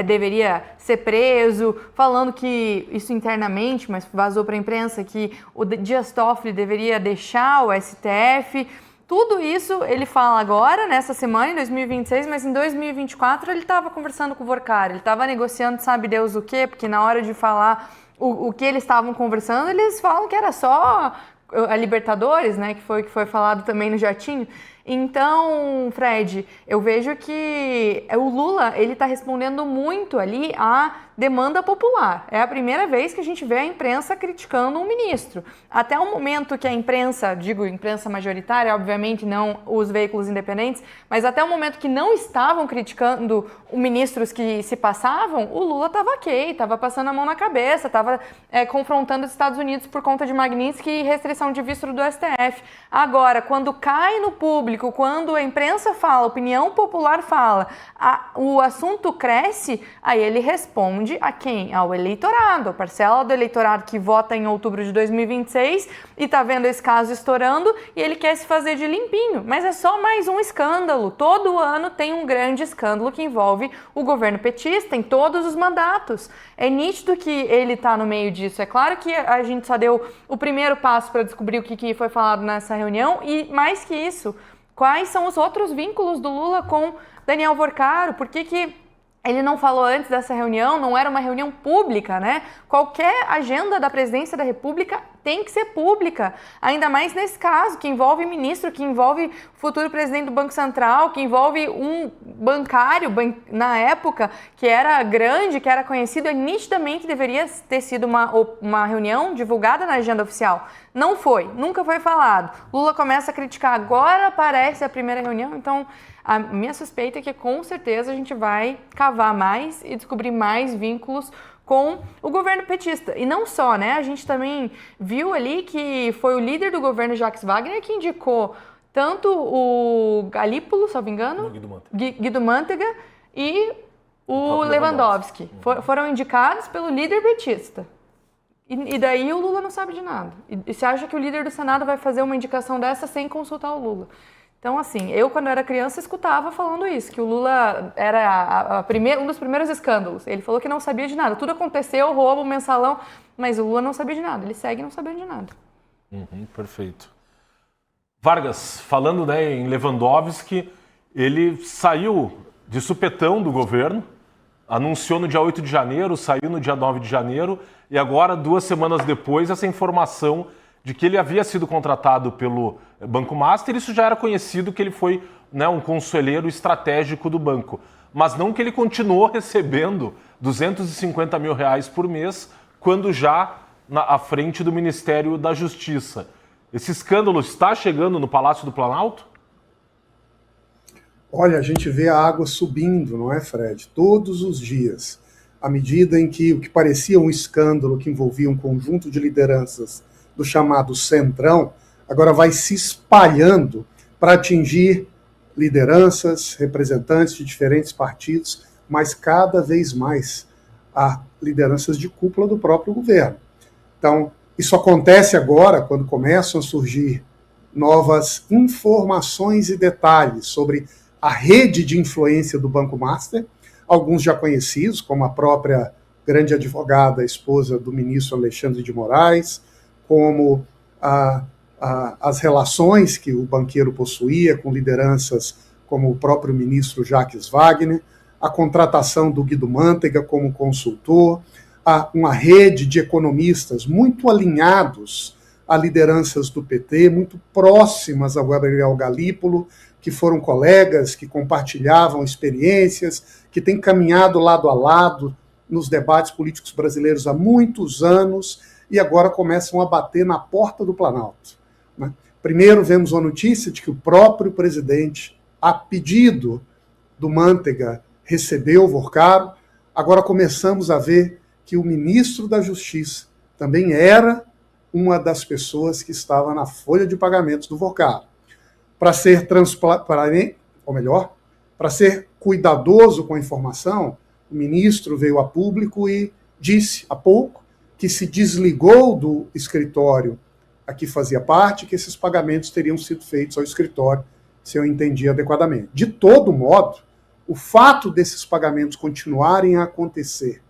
deveria ser preso, falando que isso internamente, mas vazou para a imprensa, que o Dias Toffoli deveria deixar o STF. Tudo isso ele fala agora, nessa semana, em 2026, mas em 2024 ele estava conversando com o Vorcaro, ele estava negociando sabe Deus o quê, porque na hora de falar o que eles estavam conversando, eles falam que era só a Libertadores, né, que foi falado também no Jatinho. Então, Fred, eu vejo que o Lula, ele está respondendo muito ali à demanda popular. É a primeira vez que a gente vê a imprensa criticando um ministro. Até o momento que a imprensa, digo imprensa majoritária, obviamente não os veículos independentes, mas até o momento que não estavam criticando os ministros que se passavam, o Lula estava ok, estava passando a mão na cabeça, estava confrontando os Estados Unidos por conta de Magnitsky e restrição de visto do STF. Agora, quando cai no público, quando a imprensa fala, a opinião popular fala, o assunto cresce, aí ele responde a quem? Ao eleitorado, a parcela do eleitorado que vota em outubro de 2026 e tá vendo esse caso estourando e ele quer se fazer de limpinho. Mas é só mais um escândalo. Todo ano tem um grande escândalo que envolve o governo petista em todos os mandatos. É nítido que ele tá no meio disso. É claro que a gente só deu o primeiro passo para descobrir o que foi falado nessa reunião e, mais que isso, quais são os outros vínculos do Lula com Daniel Vorcaro? Por que ele não falou antes dessa reunião? Não era uma reunião pública, né? Qualquer agenda da presidência da República tem que ser pública, ainda mais nesse caso, que envolve ministro, que envolve o futuro presidente do Banco Central, que envolve um bancário, na época, que era grande, que era conhecido, nitidamente deveria ter sido uma reunião divulgada na agenda oficial. Não foi, nunca foi falado. Lula começa a criticar, agora aparece a primeira reunião, então a minha suspeita é que com certeza a gente vai cavar mais e descobrir mais vínculos com o governo petista. E não só, né? A gente também viu ali que foi o líder do governo, Jacques Wagner, que indicou tanto o Galípolo, se não me engano, Guido Mantega e o Lewandowski. Foram indicados pelo líder petista. E daí o Lula não sabe de nada. E você acha que o líder do Senado vai fazer uma indicação dessa sem consultar o Lula? Então, assim, eu quando era criança escutava falando isso, que o Lula era um dos primeiros escândalos. Ele falou que não sabia de nada. Tudo aconteceu, roubo, mensalão, mas o Lula não sabia de nada. Ele segue não sabendo de nada. Perfeito. Vargas, falando, né, em Lewandowski, ele saiu de supetão do governo, anunciou no dia 8 de janeiro, saiu no dia 9 de janeiro, e agora, 2 semanas depois, essa informação de que ele havia sido contratado pelo Banco Master. Isso já era conhecido, que ele foi, né, um conselheiro estratégico do banco. Mas não que ele continuou recebendo R$250 mil por mês, quando já à frente do Ministério da Justiça. Esse escândalo está chegando no Palácio do Planalto? Olha, a gente vê a água subindo, não é, Fred? Todos os dias. À medida em que o que parecia um escândalo que envolvia um conjunto de lideranças do chamado Centrão, agora vai se espalhando para atingir lideranças, representantes de diferentes partidos, mas cada vez mais a lideranças de cúpula do próprio governo. Então, isso acontece agora quando começam a surgir novas informações e detalhes sobre a rede de influência do Banco Master, alguns já conhecidos, como a própria grande advogada, esposa do ministro Alexandre de Moraes, como as relações que o banqueiro possuía com lideranças como o próprio ministro Jacques Wagner, a contratação do Guido Mantega como consultor, uma rede de economistas muito alinhados a lideranças do PT, muito próximas ao Gabriel Galípolo, que foram colegas, que compartilhavam experiências, que têm caminhado lado a lado nos debates políticos brasileiros há muitos anos, e agora começam a bater na porta do Planalto. Né? Primeiro vemos a notícia de que o próprio presidente, a pedido do Mantega, recebeu o Vorcaro. Agora começamos a ver que o ministro da Justiça também era uma das pessoas que estava na folha de pagamentos do Vorcaro. Para ser para ser cuidadoso com a informação, o ministro veio a público e disse há pouco que se desligou do escritório a que fazia parte, que esses pagamentos teriam sido feitos ao escritório, se eu entendi adequadamente. De todo modo, o fato desses pagamentos continuarem a acontecer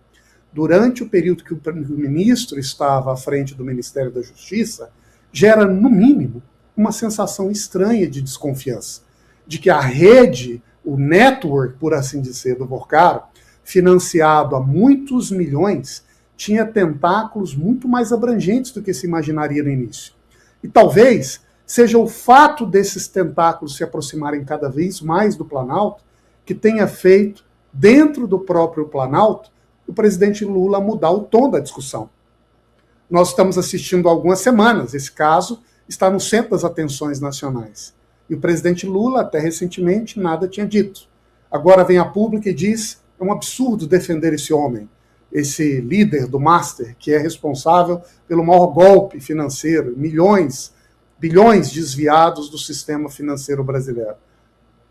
durante o período que o ministro estava à frente do Ministério da Justiça gera, no mínimo, uma sensação estranha de desconfiança, de que a rede, o network, por assim dizer, do Vorcaro, financiado a muitos milhões, tinha tentáculos muito mais abrangentes do que se imaginaria no início. E talvez seja o fato desses tentáculos se aproximarem cada vez mais do Planalto que tenha feito, dentro do próprio Planalto, o presidente Lula mudar o tom da discussão. Nós estamos assistindo há algumas semanas, esse caso está no centro das atenções nacionais. E o presidente Lula, até recentemente, nada tinha dito. Agora vem a público e diz, é um absurdo defender esse homem, esse líder do Master, que é responsável pelo maior golpe financeiro, bilhões desviados do sistema financeiro brasileiro.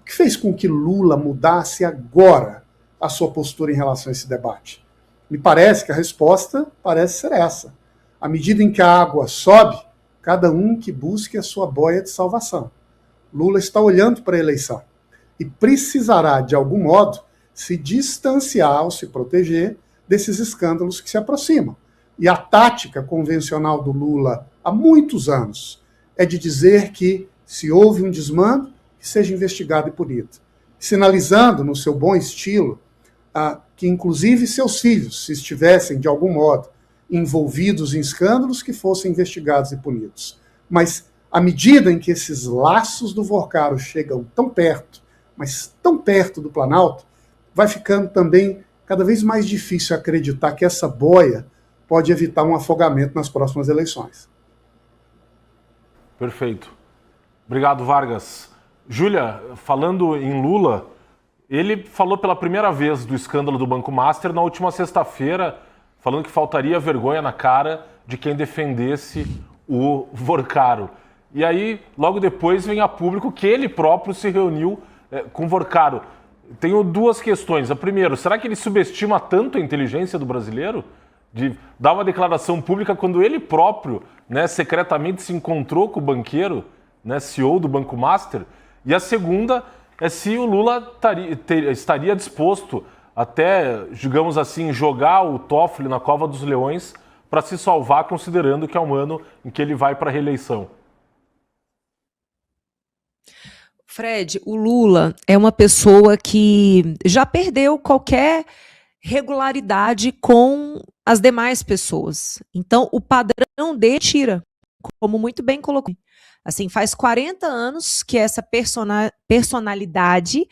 O que fez com que Lula mudasse agora a sua postura em relação a esse debate? Me parece que a resposta parece ser essa. À medida em que a água sobe, cada um que busque a sua boia de salvação. Lula está olhando para a eleição e precisará, de algum modo, se distanciar ou se proteger desses escândalos que se aproximam. E a tática convencional do Lula há muitos anos é de dizer que, se houve um desmando, que seja investigado e punido. Sinalizando, no seu bom estilo, que inclusive seus filhos, se estivessem de algum modo envolvidos em escândalos, que fossem investigados e punidos. Mas, à medida em que esses laços do Vorcaro chegam tão perto, mas tão perto do Planalto, vai ficando também cada vez mais difícil acreditar que essa boia pode evitar um afogamento nas próximas eleições. Perfeito. Obrigado, Vargas. Júlia, falando em Lula, ele falou pela primeira vez do escândalo do Banco Master na última sexta-feira, falando que faltaria vergonha na cara de quem defendesse o Vorcaro. E aí, logo depois, vem a público que ele próprio se reuniu com o Vorcaro. Tenho duas questões. A primeira, será que ele subestima tanto a inteligência do brasileiro? De dar uma declaração pública quando ele próprio, né, secretamente se encontrou com o banqueiro, né, CEO do Banco Master? E a segunda é se o Lula estaria disposto até, digamos assim, jogar o Toffoli na cova dos leões para se salvar, considerando que é um ano em que ele vai para a reeleição. Fred, o Lula é uma pessoa que já perdeu qualquer regularidade com as demais pessoas. Então, o padrão dele tira, como muito bem colocou. Assim, faz 40 anos que essa personalidade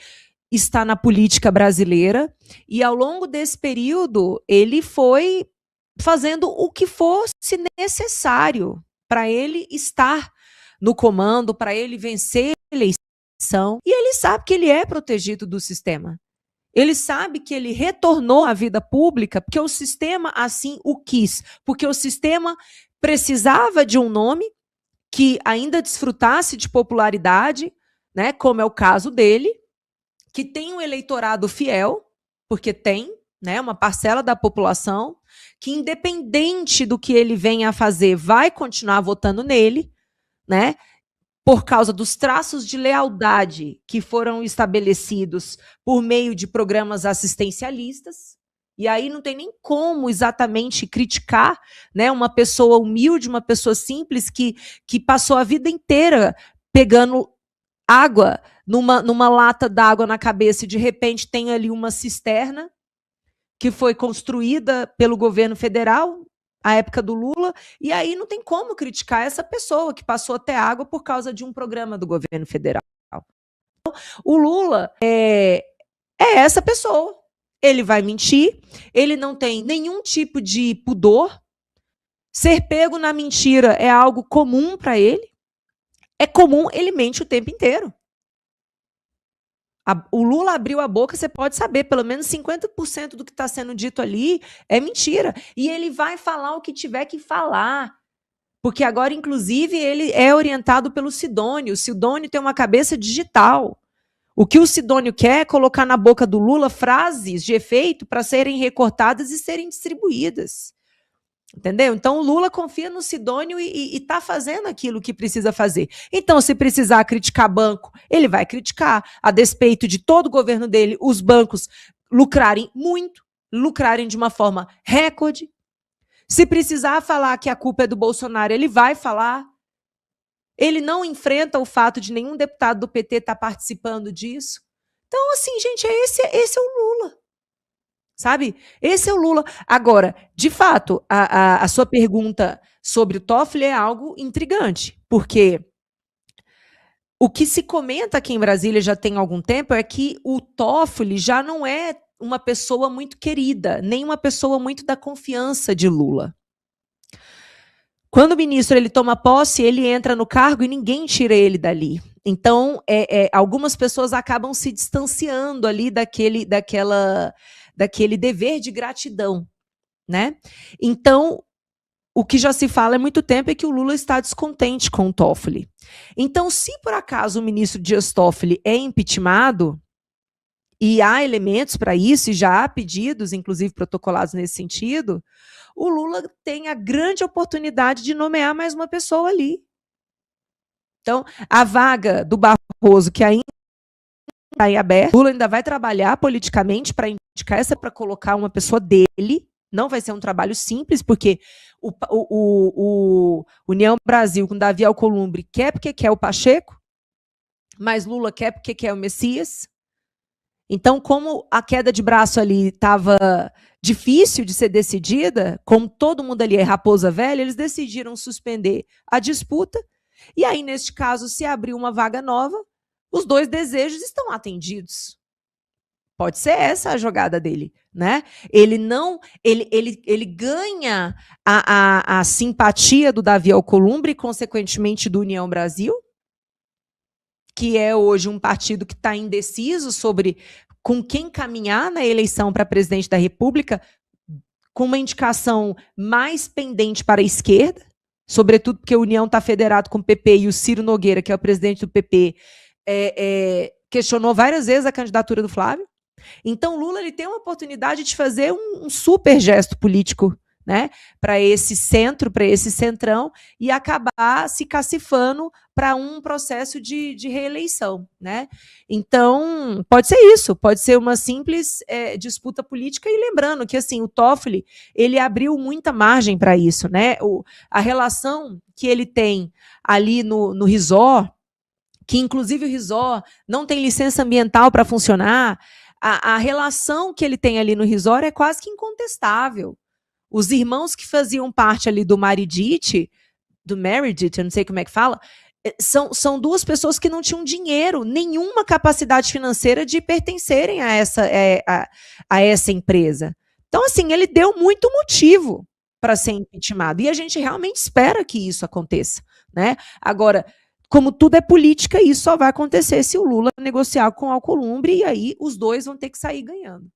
está na política brasileira e, ao longo desse período, ele foi fazendo o que fosse necessário para ele estar no comando, para ele vencer a eleição. E ele sabe que ele é protegido do sistema. Ele sabe que ele retornou à vida pública porque o sistema assim o quis, porque o sistema precisava de um nome que ainda desfrutasse de popularidade, né, como é o caso dele, que tem um eleitorado fiel, porque tem, né, uma parcela da população que, independente do que ele venha a fazer, vai continuar votando nele, né, por causa dos traços de lealdade que foram estabelecidos por meio de programas assistencialistas. E aí não tem nem como exatamente criticar, né, uma pessoa humilde, uma pessoa simples que passou a vida inteira pegando água numa lata d'água na cabeça e de repente tem ali uma cisterna que foi construída pelo governo federal, à época do Lula, e aí não tem como criticar essa pessoa que passou a ter água por causa de um programa do governo federal. Então, o Lula é essa pessoa. Ele vai mentir, ele não tem nenhum tipo de pudor. Ser pego na mentira é algo comum para ele. É comum, ele mente o tempo inteiro. O Lula abriu a boca, você pode saber, pelo menos 50% do que está sendo dito ali é mentira. E ele vai falar o que tiver que falar. Porque agora, inclusive, ele é orientado pelo Sidônio. O Sidônio tem uma cabeça digital. O que o Sidônio quer é colocar na boca do Lula frases de efeito para serem recortadas e serem distribuídas. Entendeu? Então o Lula confia no Sidônio e está fazendo aquilo que precisa fazer. Então, se precisar criticar banco, ele vai criticar, a despeito de todo o governo dele, os bancos lucrarem muito, lucrarem de uma forma recorde. Se precisar falar que a culpa é do Bolsonaro, ele vai falar. Ele não enfrenta o fato de nenhum deputado do PT estar participando disso. Então, assim, gente, esse é o Lula. Sabe? Esse é o Lula. Agora, de fato, a sua pergunta sobre o Toffoli é algo intrigante, porque o que se comenta aqui em Brasília já tem algum tempo é que o Toffoli já não é uma pessoa muito querida, nem uma pessoa muito da confiança de Lula. Quando o ministro ele toma posse, ele entra no cargo e ninguém tira ele dali. Então, algumas pessoas acabam se distanciando ali daquele dever de gratidão, né? Então, o que já se fala há muito tempo é que o Lula está descontente com o Toffoli. Então, se por acaso o ministro Dias Toffoli é impeachmentado, e há elementos para isso, e já há pedidos, inclusive protocolados nesse sentido, o Lula tem a grande oportunidade de nomear mais uma pessoa ali. Então, a vaga do Barroso, que ainda está em aberto, o Lula ainda vai trabalhar politicamente para indicar essa, para colocar uma pessoa dele. Não vai ser um trabalho simples, porque o União Brasil com Davi Alcolumbre quer porque quer o Pacheco, mas Lula quer porque quer o Messias. Então, como a queda de braço ali estava difícil de ser decidida, como todo mundo ali é raposa velha, eles decidiram suspender a disputa, e aí, neste caso, se abriu uma vaga nova, os dois desejos estão atendidos. Pode ser essa a jogada dele, né? Ele ganha a simpatia do Davi Alcolumbre e, consequentemente, do União Brasil, que é hoje um partido que está indeciso sobre com quem caminhar na eleição para presidente da República, com uma indicação mais pendente para a esquerda, sobretudo porque a União está federado com o PP e o Ciro Nogueira, que é o presidente do PP, questionou várias vezes a candidatura do Flávio. Então, Lula ele tem uma oportunidade de fazer um super gesto político né, para esse centro, para esse centrão, e acabar se cacifando para um processo de reeleição, né? Então, pode ser isso, pode ser uma simples disputa política, e lembrando que, assim, o Toffoli, ele abriu muita margem para isso, né? A relação que ele tem ali no resort, que inclusive o resort não tem licença ambiental para funcionar, a relação que ele tem ali no resort é quase que incontestável. Os irmãos que faziam parte ali do Meredith, eu não sei como é que fala, são duas pessoas que não tinham dinheiro, nenhuma capacidade financeira de pertencerem a essa empresa. Então, assim, ele deu muito motivo para ser impeachmentado. E a gente realmente espera que isso aconteça, né? Agora, como tudo é política, isso só vai acontecer se o Lula negociar com o Alcolumbre, e aí os dois vão ter que sair ganhando.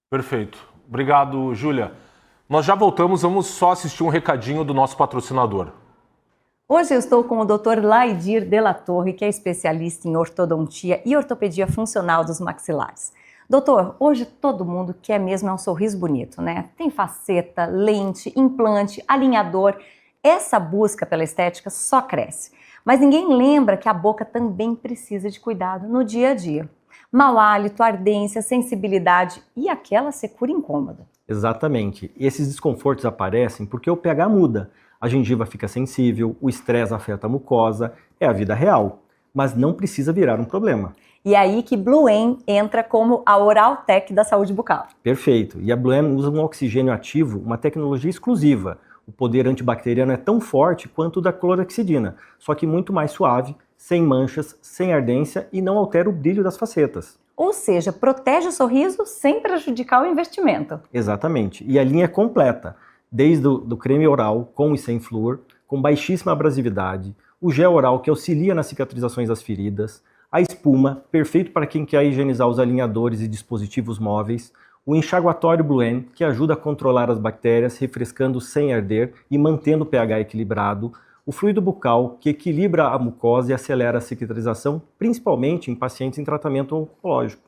Perfeito. Obrigado, Júlia. Nós já voltamos, vamos só assistir um recadinho do nosso patrocinador. Hoje eu estou com o Dr. Laidir de la Torre, que é especialista em ortodontia e ortopedia funcional dos maxilares. Doutor, hoje todo mundo quer mesmo um sorriso bonito, né? Tem faceta, lente, implante, alinhador. Essa busca pela estética só cresce. Mas ninguém lembra que a boca também precisa de cuidado no dia a dia. Mau hálito, ardência, sensibilidade e aquela secura incômoda. Exatamente. Esses desconfortos aparecem porque o pH muda. A gengiva fica sensível, o estresse afeta a mucosa, é a vida real. Mas não precisa virar um problema. E é aí que Bluem entra como a Oraltec da saúde bucal. Perfeito. E a Bluem usa um oxigênio ativo, uma tecnologia exclusiva. O poder antibacteriano é tão forte quanto o da clorexidina, só que muito mais suave, sem manchas, sem ardência e não altera o brilho das facetas. Ou seja, protege o sorriso sem prejudicar o investimento. Exatamente. E a linha é completa, desde do creme oral com e sem flúor, com baixíssima abrasividade, o gel oral que auxilia nas cicatrizações das feridas, a espuma, perfeito para quem quer higienizar os alinhadores e dispositivos móveis, o enxaguatório Bluem, que ajuda a controlar as bactérias, refrescando sem arder e mantendo o pH equilibrado, o fluido bucal, que equilibra a mucosa e acelera a cicatrização, principalmente em pacientes em tratamento oncológico,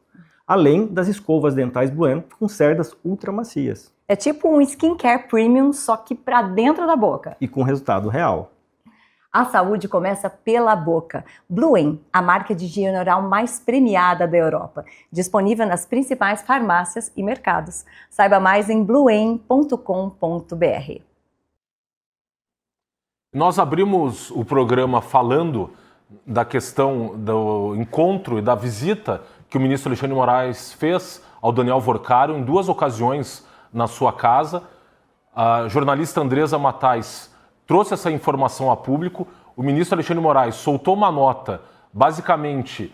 além das escovas dentais Bluem com cerdas ultramacias. É tipo um skincare premium, só que para dentro da boca. E com resultado real. A saúde começa pela boca. Bluem, a marca de higiene oral mais premiada da Europa. Disponível nas principais farmácias e mercados. Saiba mais em bluem.com.br. Nós abrimos o programa falando da questão do encontro e da visita que o ministro Alexandre de Moraes fez ao Daniel Vorcaro em duas ocasiões na sua casa. A jornalista Andresa Matais trouxe essa informação a público. O ministro Alexandre de Moraes soltou uma nota, basicamente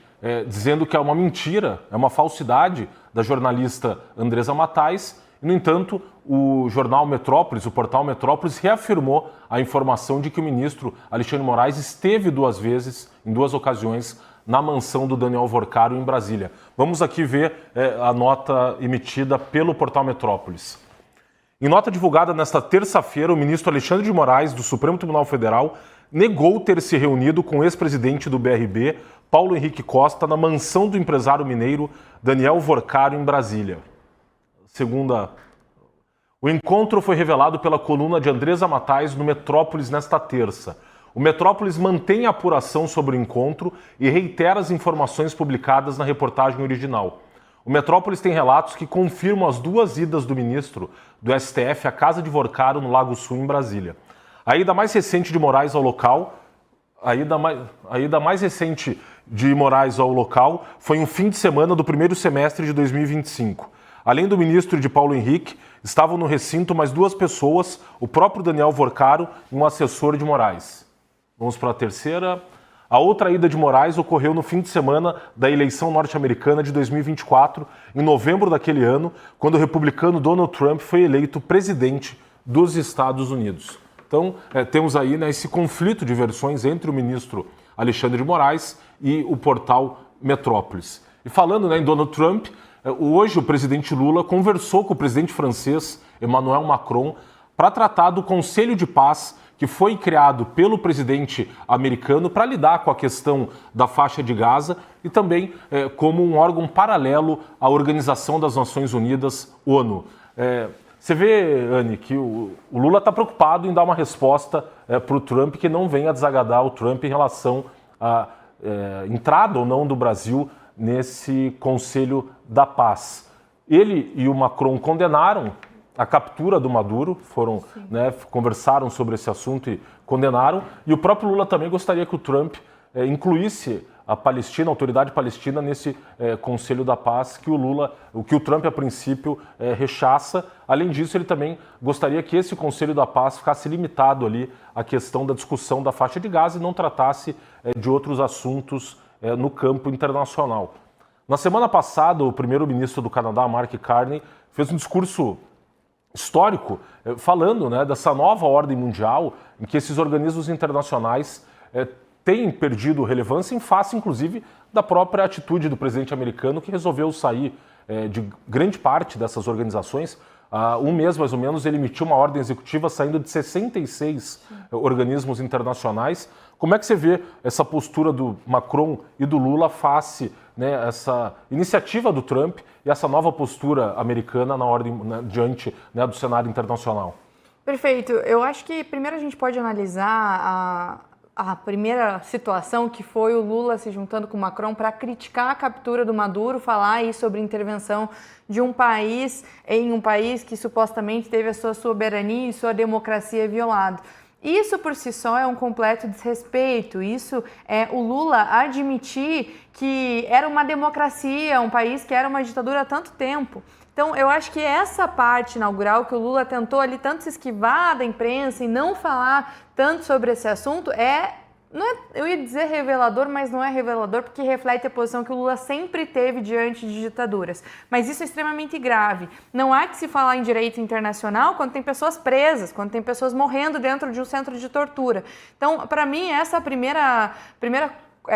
dizendo que é uma mentira, é uma falsidade da jornalista Andresa Matais. No entanto, o jornal Metrópolis, o portal Metrópolis, reafirmou a informação de que o ministro Alexandre de Moraes esteve duas vezes, em duas ocasiões, na mansão do Daniel Vorcaro em Brasília. Vamos aqui ver a nota emitida pelo portal Metrópolis. Em nota divulgada nesta terça-feira, o ministro Alexandre de Moraes, do Supremo Tribunal Federal, negou ter se reunido com o ex-presidente do BRB, Paulo Henrique Costa, na mansão do empresário mineiro Daniel Vorcaro, em Brasília. O encontro foi revelado pela coluna de Andresa Matais no Metrópolis nesta terça. O Metrópolis mantém a apuração sobre o encontro e reitera as informações publicadas na reportagem original. O Metrópolis tem relatos que confirmam as duas idas do ministro do STF à casa de Vorcaro no Lago Sul, em Brasília. A ida mais recente de Moraes ao local, foi um fim de semana do primeiro semestre de 2025. Além do ministro e de Paulo Henrique, estavam no recinto mais duas pessoas, o próprio Daniel Vorcaro e um assessor de Moraes. Vamos para a terceira. A outra ida de Moraes ocorreu no fim de semana da eleição norte-americana de 2024, em novembro daquele ano, quando o republicano Donald Trump foi eleito presidente dos Estados Unidos. Então, temos aí esse conflito de versões entre o ministro Alexandre de Moraes e o portal Metrópolis. E falando em Donald Trump, hoje o presidente Lula conversou com o presidente francês Emmanuel Macron para tratar do Conselho de Paz que foi criado pelo presidente americano para lidar com a questão da faixa de Gaza e também como um órgão paralelo à Organização das Nações Unidas, ONU. Você vê, Anne, que o Lula está preocupado em dar uma resposta para o Trump que não venha desagradar o Trump em relação à entrada ou não do Brasil nesse Conselho da Paz. Ele e o Macron condenaram a captura do Maduro, conversaram sobre esse assunto e condenaram, e o próprio Lula também gostaria que o Trump incluísse a Palestina, a autoridade palestina, nesse Conselho da Paz, que o Trump, a princípio, rechaça. Além disso, ele também gostaria que esse Conselho da Paz ficasse limitado ali à questão da discussão da faixa de Gaza e não tratasse de outros assuntos no campo internacional. Na semana passada, o primeiro-ministro do Canadá, Mark Carney, fez um discurso histórico falando dessa nova ordem mundial em que esses organismos internacionais têm perdido relevância em face, inclusive, da própria atitude do presidente americano, que resolveu sair de grande parte dessas organizações. Há um mês, mais ou menos, ele emitiu uma ordem executiva saindo de 66 organismos internacionais. Como é que você vê essa postura do Macron e do Lula face essa iniciativa do Trump e essa nova postura americana na ordem diante do cenário internacional? Perfeito. Eu acho que primeiro a gente pode analisar a primeira situação, que foi o Lula se juntando com o Macron para criticar a captura do Maduro, falar aí sobre intervenção de um país em um país que supostamente teve a sua soberania e sua democracia violado. Isso por si só é um completo desrespeito. Isso é o Lula admitir que era uma democracia, um país que era uma ditadura há tanto tempo. Então, eu acho que essa parte inaugural que o Lula tentou ali tanto se esquivar da imprensa e não falar tanto sobre esse assunto eu ia dizer revelador, mas não é revelador porque reflete a posição que o Lula sempre teve diante de ditaduras. Mas isso é extremamente grave. Não há que se falar em direito internacional quando tem pessoas presas, quando tem pessoas morrendo dentro de um centro de tortura. Então, para mim, essa primeira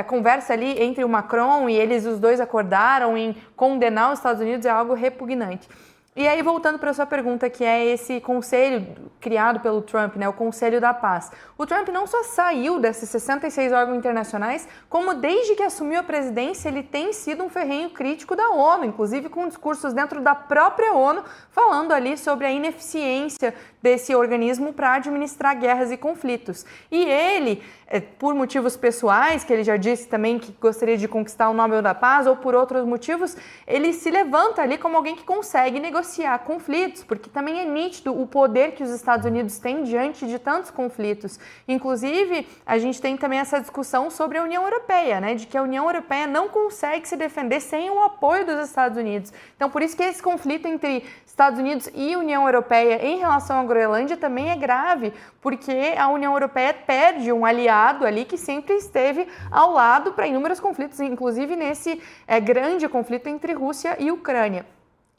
conversa ali entre o Macron e os dois acordaram em condenar os Estados Unidos é algo repugnante. E aí, voltando para a sua pergunta, que é esse conselho criado pelo Trump, o Conselho da Paz. O Trump não só saiu desses 66 órgãos internacionais, como desde que assumiu a presidência, ele tem sido um ferrenho crítico da ONU, inclusive com discursos dentro da própria ONU, falando ali sobre a ineficiência desse organismo para administrar guerras e conflitos. E ele, por motivos pessoais, que ele já disse também que gostaria de conquistar o Nobel da Paz, ou por outros motivos, ele se levanta ali como alguém que consegue negociar conflitos, porque também é nítido o poder que os Estados Unidos têm diante de tantos conflitos. Inclusive, a gente tem também essa discussão sobre a União Europeia, de que a União Europeia não consegue se defender sem o apoio dos Estados Unidos. Então, por isso que esse conflito entre Estados Unidos e União Europeia em relação à Groenlândia também é grave, porque a União Europeia perde um aliado ali que sempre esteve ao lado para inúmeros conflitos, inclusive nesse grande conflito entre Rússia e Ucrânia.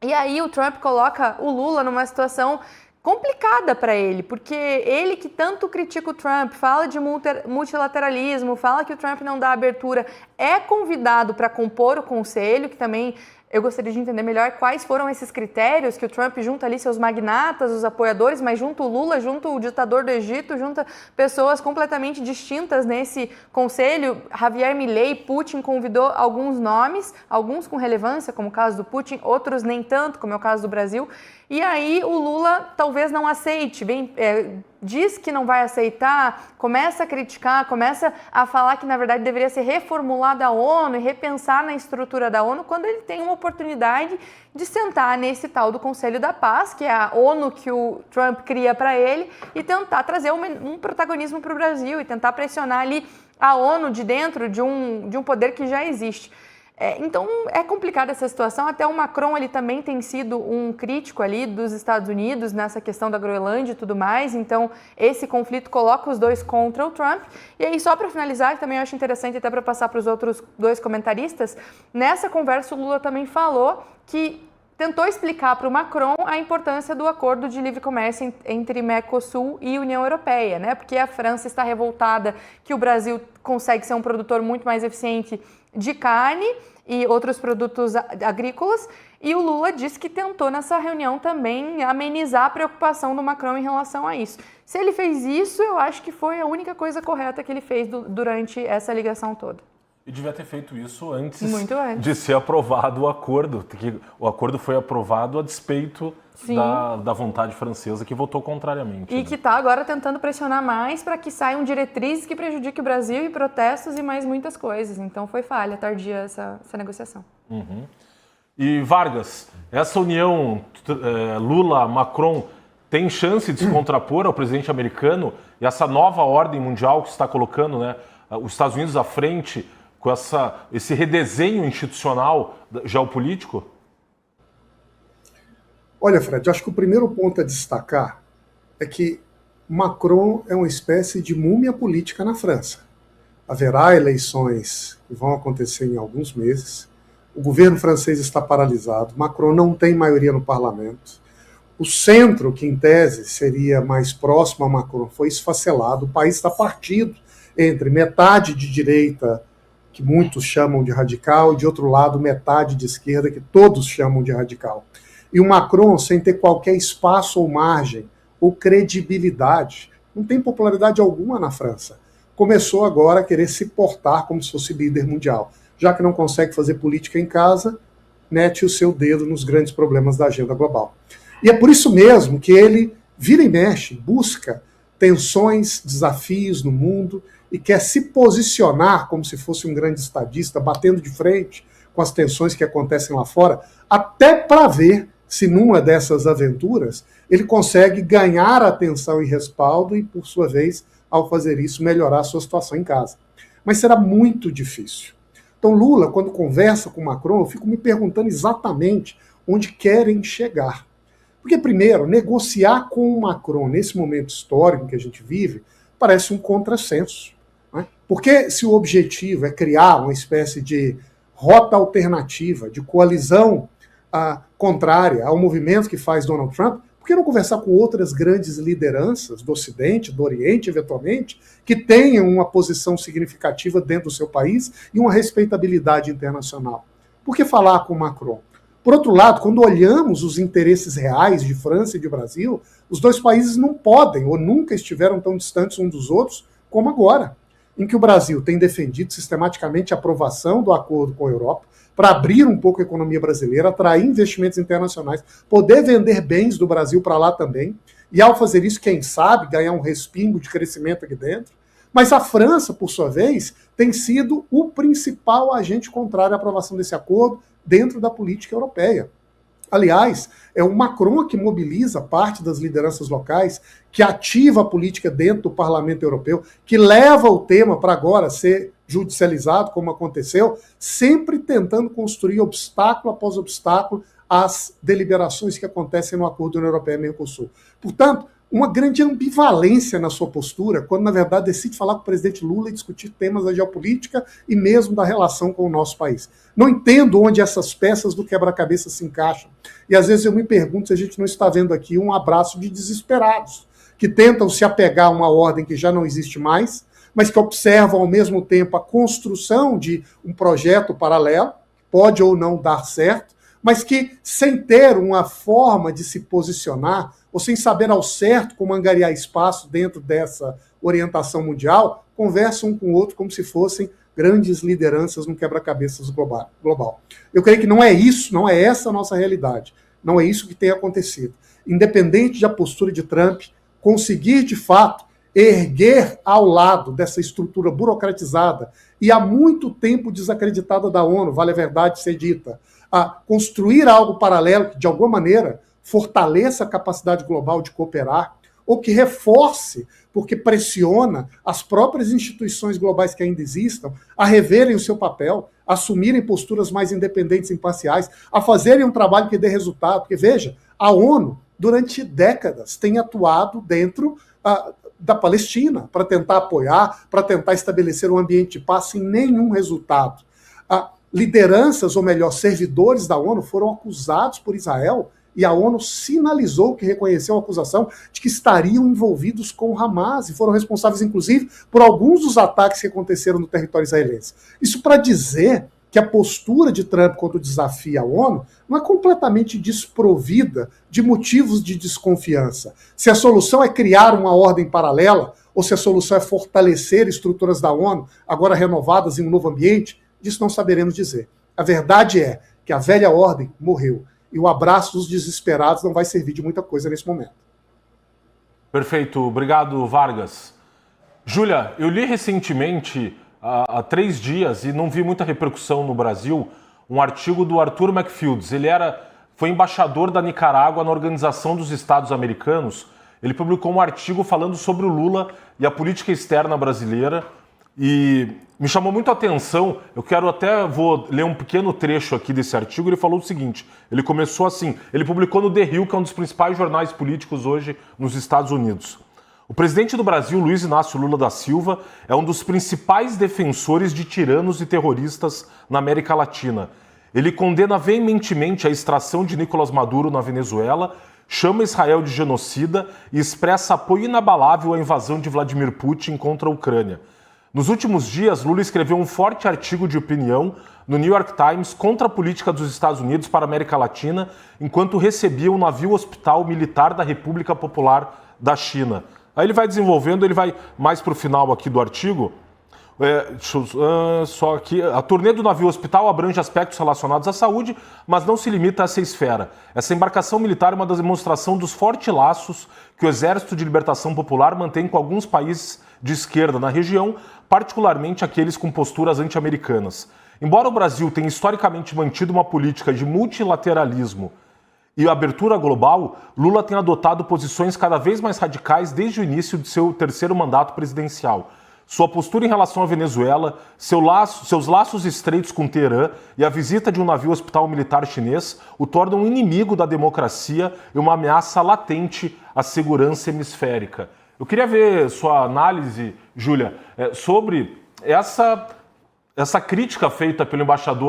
E aí o Trump coloca o Lula numa situação complicada para ele, porque ele que tanto critica o Trump, fala de multilateralismo, fala que o Trump não dá abertura, é convidado para compor o conselho, que também eu gostaria de entender melhor quais foram esses critérios que o Trump junta ali seus magnatas, os apoiadores, mas junto o Lula, junto o ditador do Egito, junta pessoas completamente distintas nesse conselho. Javier Milei, Putin convidou alguns nomes, alguns com relevância, como o caso do Putin, outros nem tanto, como é o caso do Brasil. E aí o Lula talvez não aceite, diz que não vai aceitar, começa a criticar, começa a falar que na verdade deveria ser reformulada a ONU e repensar na estrutura da ONU, quando ele tem uma oportunidade de sentar nesse tal do Conselho da Paz, que é a ONU que o Trump cria para ele, e tentar trazer um protagonismo para o Brasil e tentar pressionar ali a ONU de dentro de um poder que já existe. Então é complicada essa situação, até o Macron ele também tem sido um crítico ali dos Estados Unidos nessa questão da Groenlândia e tudo mais, então esse conflito coloca os dois contra o Trump. E aí só para finalizar, que também eu acho interessante até para passar para os outros dois comentaristas, nessa conversa o Lula também falou que tentou explicar para o Macron a importância do acordo de livre comércio entre Mercosul e União Europeia, porque a França está revoltada que o Brasil consegue ser um produtor muito mais eficiente de carne e outros produtos agrícolas, e o Lula disse que tentou nessa reunião também amenizar a preocupação do Macron em relação a isso. Se ele fez isso, eu acho que foi a única coisa correta que ele fez durante essa ligação toda. E devia ter feito isso antes, Muito antes. de ser aprovado o acordo, porque o acordo foi aprovado a despeito da vontade francesa, que votou contrariamente. E que está agora tentando pressionar mais para que saiam diretrizes que prejudiquem o Brasil, e protestos e mais muitas coisas. Então foi falha, tardia essa negociação. Uhum. E Vargas, essa união Lula-Macron tem chance de se contrapor ao presidente americano e essa nova ordem mundial que está colocando, né, os Estados Unidos à frente com esse redesenho institucional geopolítico? Olha, Fred, acho que o primeiro ponto a destacar é que Macron é uma espécie de múmia política na França. Haverá eleições que vão acontecer em alguns meses. O governo francês está paralisado. Macron não tem maioria no parlamento. O centro, que em tese seria mais próximo a Macron, foi esfacelado. O país está partido entre metade de direita, que muitos chamam de radical, e de outro lado, metade de esquerda, que todos chamam de radical. E o Macron, sem ter qualquer espaço ou margem ou credibilidade, não tem popularidade alguma na França, começou agora a querer se portar como se fosse líder mundial. Já que não consegue fazer política em casa, mete o seu dedo nos grandes problemas da agenda global. E é por isso mesmo que ele vira e mexe, busca tensões, desafios no mundo e quer se posicionar como se fosse um grande estadista, batendo de frente com as tensões que acontecem lá fora, até para ver se numa dessas aventuras ele consegue ganhar atenção e respaldo e, por sua vez, ao fazer isso, melhorar a sua situação em casa. Mas será muito difícil. Então, Lula, quando conversa com Macron, eu fico me perguntando exatamente onde querem chegar. Porque, primeiro, negociar com o Macron nesse momento histórico que a gente vive parece um contrassenso. Né? Porque se o objetivo é criar uma espécie de rota alternativa, de coalizão contrária ao movimento que faz Donald Trump, por que não conversar com outras grandes lideranças do Ocidente, do Oriente, eventualmente, que tenham uma posição significativa dentro do seu país e uma respeitabilidade internacional? Por que falar com Macron? Por outro lado, quando olhamos os interesses reais de França e de Brasil, os dois países não podem ou nunca estiveram tão distantes uns dos outros como agora, em que o Brasil tem defendido sistematicamente a aprovação do acordo com a Europa, para abrir um pouco a economia brasileira, atrair investimentos internacionais, poder vender bens do Brasil para lá também, e ao fazer isso, quem sabe, ganhar um respingo de crescimento aqui dentro. Mas a França, por sua vez, tem sido o principal agente contrário à aprovação desse acordo dentro da política europeia. Aliás, é o Macron que mobiliza parte das lideranças locais, que ativa a política dentro do Parlamento Europeu, que leva o tema para agora ser judicializado, como aconteceu, sempre tentando construir obstáculo após obstáculo às deliberações que acontecem no Acordo União Europeia-Mercosul. Portanto, uma grande ambivalência na sua postura, quando na verdade decide falar com o presidente Lula e discutir temas da geopolítica e mesmo da relação com o nosso país. Não entendo onde essas peças do quebra-cabeça se encaixam. E às vezes eu me pergunto se a gente não está vendo aqui um abraço de desesperados, que tentam se apegar a uma ordem que já não existe mais, mas que observam ao mesmo tempo a construção de um projeto paralelo, pode ou não dar certo, mas que, sem ter uma forma de se posicionar, ou sem saber ao certo como angariar espaço dentro dessa orientação mundial, conversam um com o outro como se fossem grandes lideranças no quebra-cabeças global. Eu creio que não é isso, não é essa a nossa realidade. Não é isso que tem acontecido. Independente da postura de Trump, conseguir, de fato, erguer ao lado dessa estrutura burocratizada e há muito tempo desacreditada da ONU, vale a verdade ser dita, a construir algo paralelo que, de alguma maneira, fortaleça a capacidade global de cooperar, ou que reforce, porque pressiona as próprias instituições globais que ainda existam a reverem o seu papel, a assumirem posturas mais independentes e imparciais, a fazerem um trabalho que dê resultado. Porque, veja, a ONU, durante décadas, tem atuado dentro da Palestina para tentar apoiar, para tentar estabelecer um ambiente de paz sem nenhum resultado. Lideranças, ou melhor, servidores da ONU foram acusados por Israel e a ONU sinalizou que reconheceu a acusação de que estariam envolvidos com o Hamas e foram responsáveis, inclusive, por alguns dos ataques que aconteceram no território israelense. Isso para dizer que a postura de Trump quando desafia a ONU não é completamente desprovida de motivos de desconfiança. Se a solução é criar uma ordem paralela, ou ou se a solução é fortalecer estruturas da ONU, agora renovadas em um novo ambiente, disso não saberemos dizer. A verdade é que a velha ordem morreu, e o abraço dos desesperados não vai servir de muita coisa nesse momento. Perfeito, obrigado, Vargas. Júlia, eu li recentemente, há 3 dias, e não vi muita repercussão no Brasil, um artigo do Arthur McFields. Ele foi embaixador da Nicarágua na Organização dos Estados Americanos. Ele publicou um artigo falando sobre o Lula e a política externa brasileira, e me chamou muito a atenção. Vou ler um pequeno trecho aqui desse artigo. Ele falou o seguinte, ele começou assim, ele publicou no The Hill, que é um dos principais jornais políticos hoje nos Estados Unidos. O presidente do Brasil, Luiz Inácio Lula da Silva, é um dos principais defensores de tiranos e terroristas na América Latina. Ele condena veementemente a extração de Nicolás Maduro na Venezuela, chama Israel de genocida e expressa apoio inabalável à invasão de Vladimir Putin contra a Ucrânia. Nos últimos dias, Lula escreveu um forte artigo de opinião no New York Times contra a política dos Estados Unidos para a América Latina, enquanto recebia um navio hospital militar da República Popular da China. Aí ele vai desenvolvendo, ele vai mais para o final aqui do artigo. Só aqui, a turnê do navio hospital abrange aspectos relacionados à saúde, mas não se limita a essa esfera. Essa embarcação militar é uma demonstração dos fortes laços que o Exército de Libertação Popular mantém com alguns países de esquerda na região, particularmente aqueles com posturas anti-americanas. Embora o Brasil tenha historicamente mantido uma política de multilateralismo e abertura global, Lula tem adotado posições cada vez mais radicais desde o início de seu 3º mandato presidencial. Sua postura em relação à Venezuela, seus laços estreitos com Teherã e a visita de um navio hospital militar chinês o tornam um inimigo da democracia e uma ameaça latente à segurança hemisférica. Eu queria ver sua análise, Júlia, sobre essa crítica feita pelo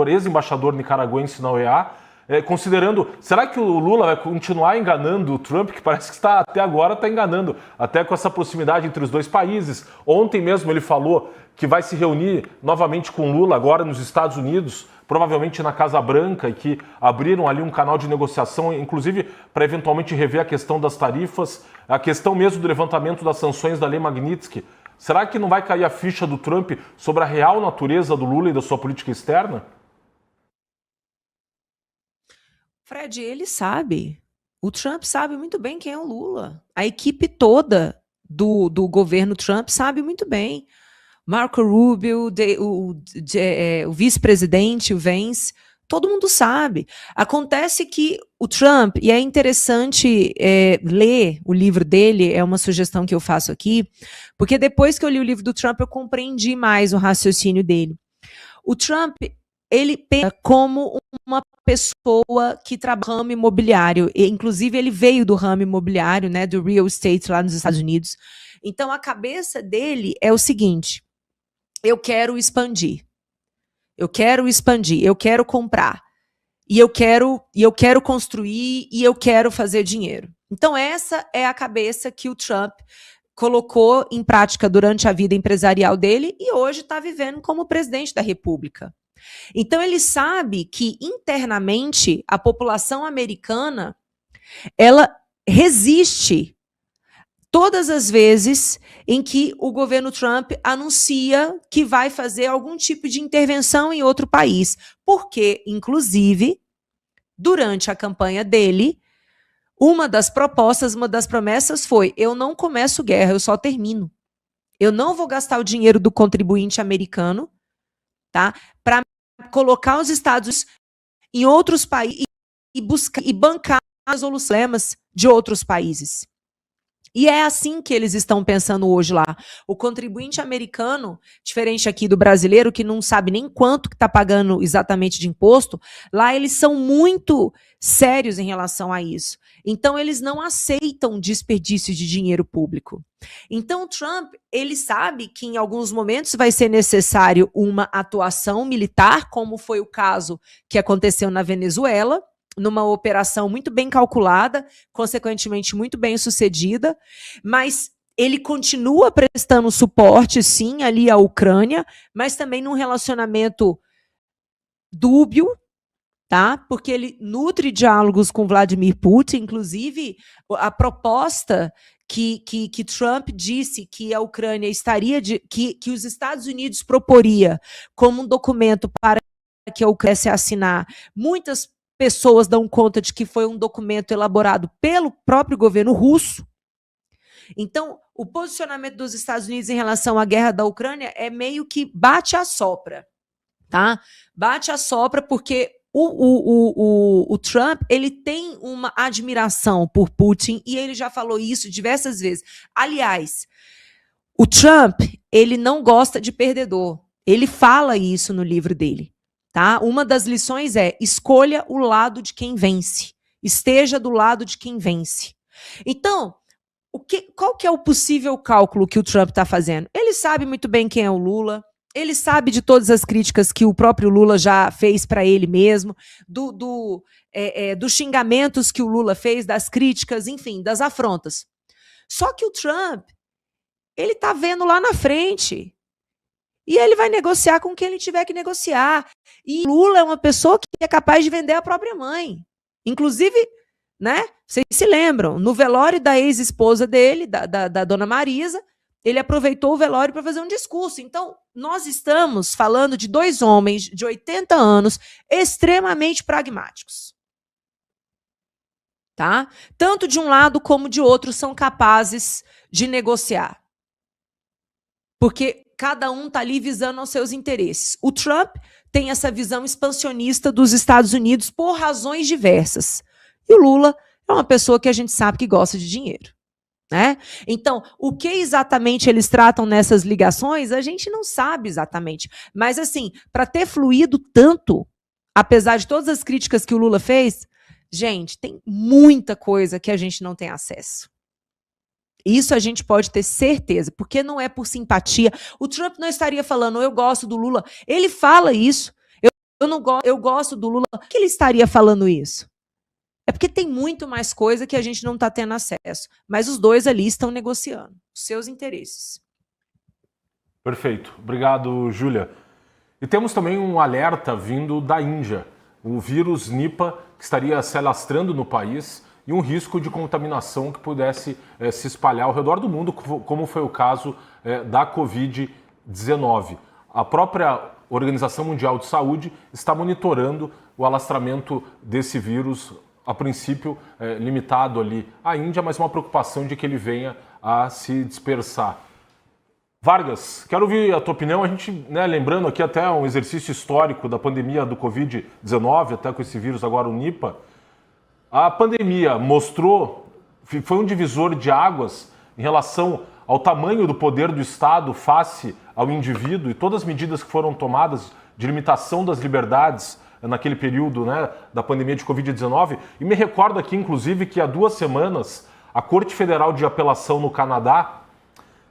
ex-embaixador nicaragüense na OEA, considerando, será que o Lula vai continuar enganando o Trump, que parece que até agora está enganando, até com essa proximidade entre os dois países. Ontem mesmo ele falou que vai se reunir novamente com Lula agora nos Estados Unidos, provavelmente na Casa Branca, e que abriram ali um canal de negociação, inclusive para eventualmente rever a questão das tarifas, a questão mesmo do levantamento das sanções da Lei Magnitsky. Será que não vai cair a ficha do Trump sobre a real natureza do Lula e da sua política externa? Fred, ele sabe. O Trump sabe muito bem quem é o Lula. A equipe toda do governo Trump sabe muito bem. Marco Rubio, o vice-presidente, o Vance, todo mundo sabe. Acontece que o Trump, e é interessante ler o livro dele, é uma sugestão que eu faço aqui, porque depois que eu li o livro do Trump, eu compreendi mais o raciocínio dele. O Trump, ele pensa como uma pessoa que trabalha no ramo imobiliário, e, inclusive ele veio do ramo imobiliário, né, do real estate lá nos Estados Unidos. Então a cabeça dele é o seguinte: eu quero expandir, eu quero comprar, e eu quero construir, e eu quero fazer dinheiro. Então essa é a cabeça que o Trump colocou em prática durante a vida empresarial dele e hoje está vivendo como presidente da República. Então ele sabe que internamente a população americana, ela resiste todas as vezes em que o governo Trump anuncia que vai fazer algum tipo de intervenção em outro país, porque, inclusive, durante a campanha dele, uma das propostas, uma das promessas foi: eu não começo guerra, eu só termino. Eu não vou gastar o dinheiro do contribuinte americano, tá, para colocar os Estados Unidos em outros países e bancar as soluções de outros países. E é assim que eles estão pensando hoje lá. O contribuinte americano, diferente aqui do brasileiro, que não sabe nem quanto que está pagando exatamente de imposto, lá eles são muito sérios em relação a isso. Então, eles não aceitam desperdício de dinheiro público. Então, o Trump, ele sabe que em alguns momentos vai ser necessário uma atuação militar, como foi o caso que aconteceu na Venezuela, numa operação muito bem calculada, consequentemente muito bem sucedida, mas ele continua prestando suporte, sim, ali à Ucrânia, mas também num relacionamento dúbio, tá? Porque ele nutre diálogos com Vladimir Putin, inclusive a proposta que Trump disse que a Ucrânia estaria, que os Estados Unidos proporia como um documento para que a Ucrânia se assinar. Muitas pessoas dão conta de que foi um documento elaborado pelo próprio governo russo. Então, o posicionamento dos Estados Unidos em relação à guerra da Ucrânia é meio que bate a sopra, tá? Bate a sopra porque o Trump, ele tem uma admiração por Putin e ele já falou isso diversas vezes. Aliás, o Trump, ele não gosta de perdedor. Ele fala isso no livro dele, tá? Uma das lições é: escolha o lado de quem vence. Esteja do lado de quem vence. Então, qual que é o possível cálculo que o Trump está fazendo? Ele sabe muito bem quem é o Lula. Ele sabe de todas as críticas que o próprio Lula já fez para ele mesmo, dos xingamentos que o Lula fez, das críticas, enfim, das afrontas. Só que o Trump, ele está vendo lá na frente. E ele vai negociar com quem ele tiver que negociar. E Lula é uma pessoa que é capaz de vender a própria mãe. Inclusive, né, vocês se lembram, no velório da ex-esposa dele, da dona Marisa, ele aproveitou o velório para fazer um discurso. Então, nós estamos falando de dois homens de 80 anos extremamente pragmáticos. Tá? Tanto de um lado como de outro são capazes de negociar. Porque cada um está ali visando aos seus interesses. O Trump tem essa visão expansionista dos Estados Unidos por razões diversas. E o Lula é uma pessoa que a gente sabe que gosta de dinheiro. Né? Então, o que exatamente eles tratam nessas ligações, a gente não sabe exatamente. Mas, assim, para ter fluído tanto, apesar de todas as críticas que o Lula fez, gente, tem muita coisa que a gente não tem acesso. Isso a gente pode ter certeza, porque não é por simpatia. O Trump não estaria falando, eu gosto do Lula. Ele fala isso. Eu gosto do Lula. Por que ele estaria falando isso? É porque tem muito mais coisa que a gente não está tendo acesso. Mas os dois ali estão negociando os seus interesses. Perfeito. Obrigado, Júlia. E temos também um alerta vindo da Índia. O vírus Nipah, que estaria se alastrando no país, e um risco de contaminação que pudesse se espalhar ao redor do mundo, como foi o caso da Covid-19. A própria Organização Mundial de Saúde está monitorando o alastramento desse vírus, a princípio limitado ali à Índia, mas uma preocupação de que ele venha a se dispersar. Vargas, quero ouvir a tua opinião. A gente, lembrando aqui até um exercício histórico da pandemia do Covid-19, até com esse vírus agora, o Nipah. A pandemia foi um divisor de águas em relação ao tamanho do poder do Estado face ao indivíduo e todas as medidas que foram tomadas de limitação das liberdades naquele período, da pandemia de Covid-19. E me recordo aqui, inclusive, que há 2 semanas a Corte Federal de Apelação no Canadá,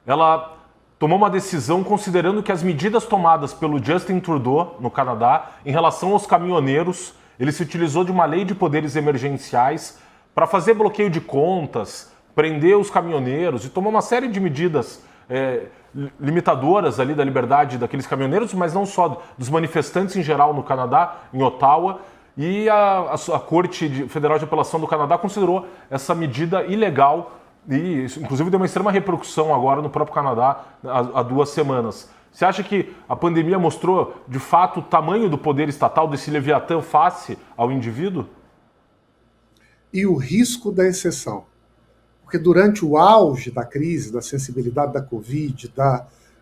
ela tomou uma decisão considerando que as medidas tomadas pelo Justin Trudeau no Canadá em relação aos caminhoneiros, ele se utilizou de uma lei de poderes emergenciais para fazer bloqueio de contas, prender os caminhoneiros e tomou uma série de medidas limitadoras ali da liberdade daqueles caminhoneiros, mas não só dos manifestantes em geral no Canadá, em Ottawa. E a Corte Federal de Apelação do Canadá considerou essa medida ilegal e, inclusive, deu uma extrema repercussão agora no próprio Canadá há 2 semanas. Você acha que a pandemia mostrou, de fato, o tamanho do poder estatal, desse leviatã face ao indivíduo? E o risco da exceção. Porque durante o auge da crise, da sensibilidade da Covid,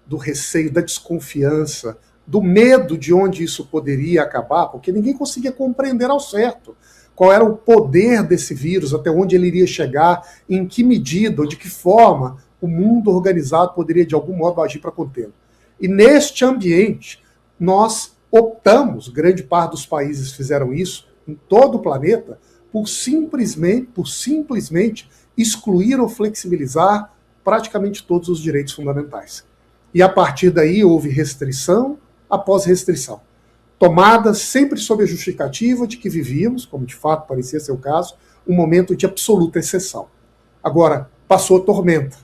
do receio, da desconfiança, do medo de onde isso poderia acabar, porque ninguém conseguia compreender ao certo qual era o poder desse vírus, até onde ele iria chegar, em que medida, ou de que forma o mundo organizado poderia, de algum modo, agir para contê-lo. E neste ambiente, nós optamos, grande parte dos países fizeram isso, em todo o planeta, por simplesmente excluir ou flexibilizar praticamente todos os direitos fundamentais. E a partir daí houve restrição após restrição, tomadas sempre sob a justificativa de que vivíamos, como de fato parecia ser o caso, um momento de absoluta exceção. Agora, passou a tormenta.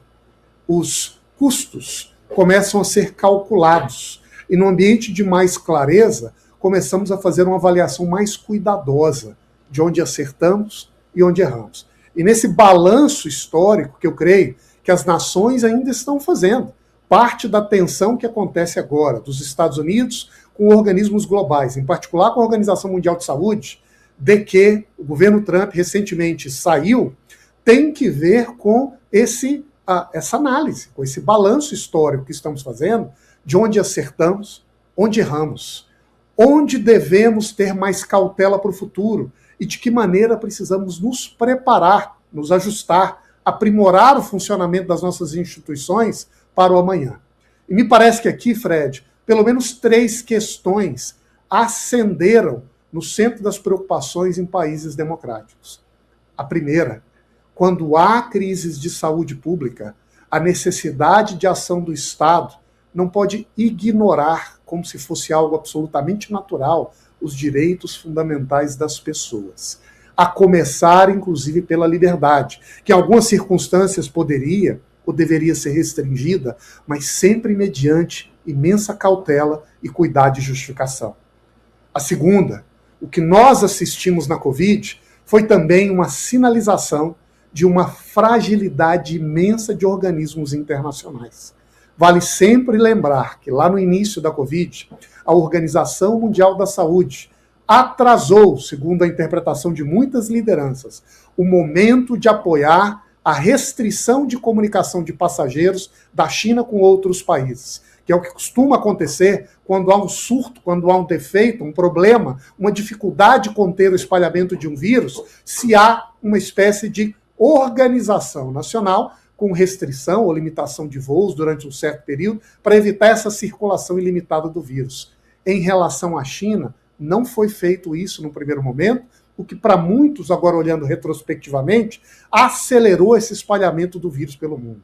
Os custos começam a ser calculados. E no ambiente de mais clareza, começamos a fazer uma avaliação mais cuidadosa de onde acertamos e onde erramos. E nesse balanço histórico, que eu creio que as nações ainda estão fazendo, parte da tensão que acontece agora dos Estados Unidos com organismos globais, em particular com a Organização Mundial de Saúde, de que o governo Trump recentemente saiu, tem que ver com essa análise, com esse balanço histórico que estamos fazendo, de onde acertamos, onde erramos, onde devemos ter mais cautela para o futuro e de que maneira precisamos nos preparar, nos ajustar, aprimorar o funcionamento das nossas instituições para o amanhã. E me parece que aqui, Fred, pelo menos 3 questões ascenderam no centro das preocupações em países democráticos. A primeira, quando há crises de saúde pública, a necessidade de ação do Estado não pode ignorar, como se fosse algo absolutamente natural, os direitos fundamentais das pessoas. A começar, inclusive, pela liberdade, que em algumas circunstâncias poderia ou deveria ser restringida, mas sempre mediante imensa cautela e cuidado de justificação. A segunda, o que nós assistimos na Covid foi também uma sinalização de uma fragilidade imensa de organismos internacionais. Vale sempre lembrar que lá no início da Covid, a Organização Mundial da Saúde atrasou, segundo a interpretação de muitas lideranças, o momento de apoiar a restrição de comunicação de passageiros da China com outros países, que é o que costuma acontecer quando há um surto, quando há um defeito, um problema, uma dificuldade de conter o espalhamento de um vírus, se há uma espécie de organização nacional com restrição ou limitação de voos durante um certo período para evitar essa circulação ilimitada do vírus. Em relação à China, não foi feito isso no primeiro momento, o que para muitos, agora olhando retrospectivamente, acelerou esse espalhamento do vírus pelo mundo.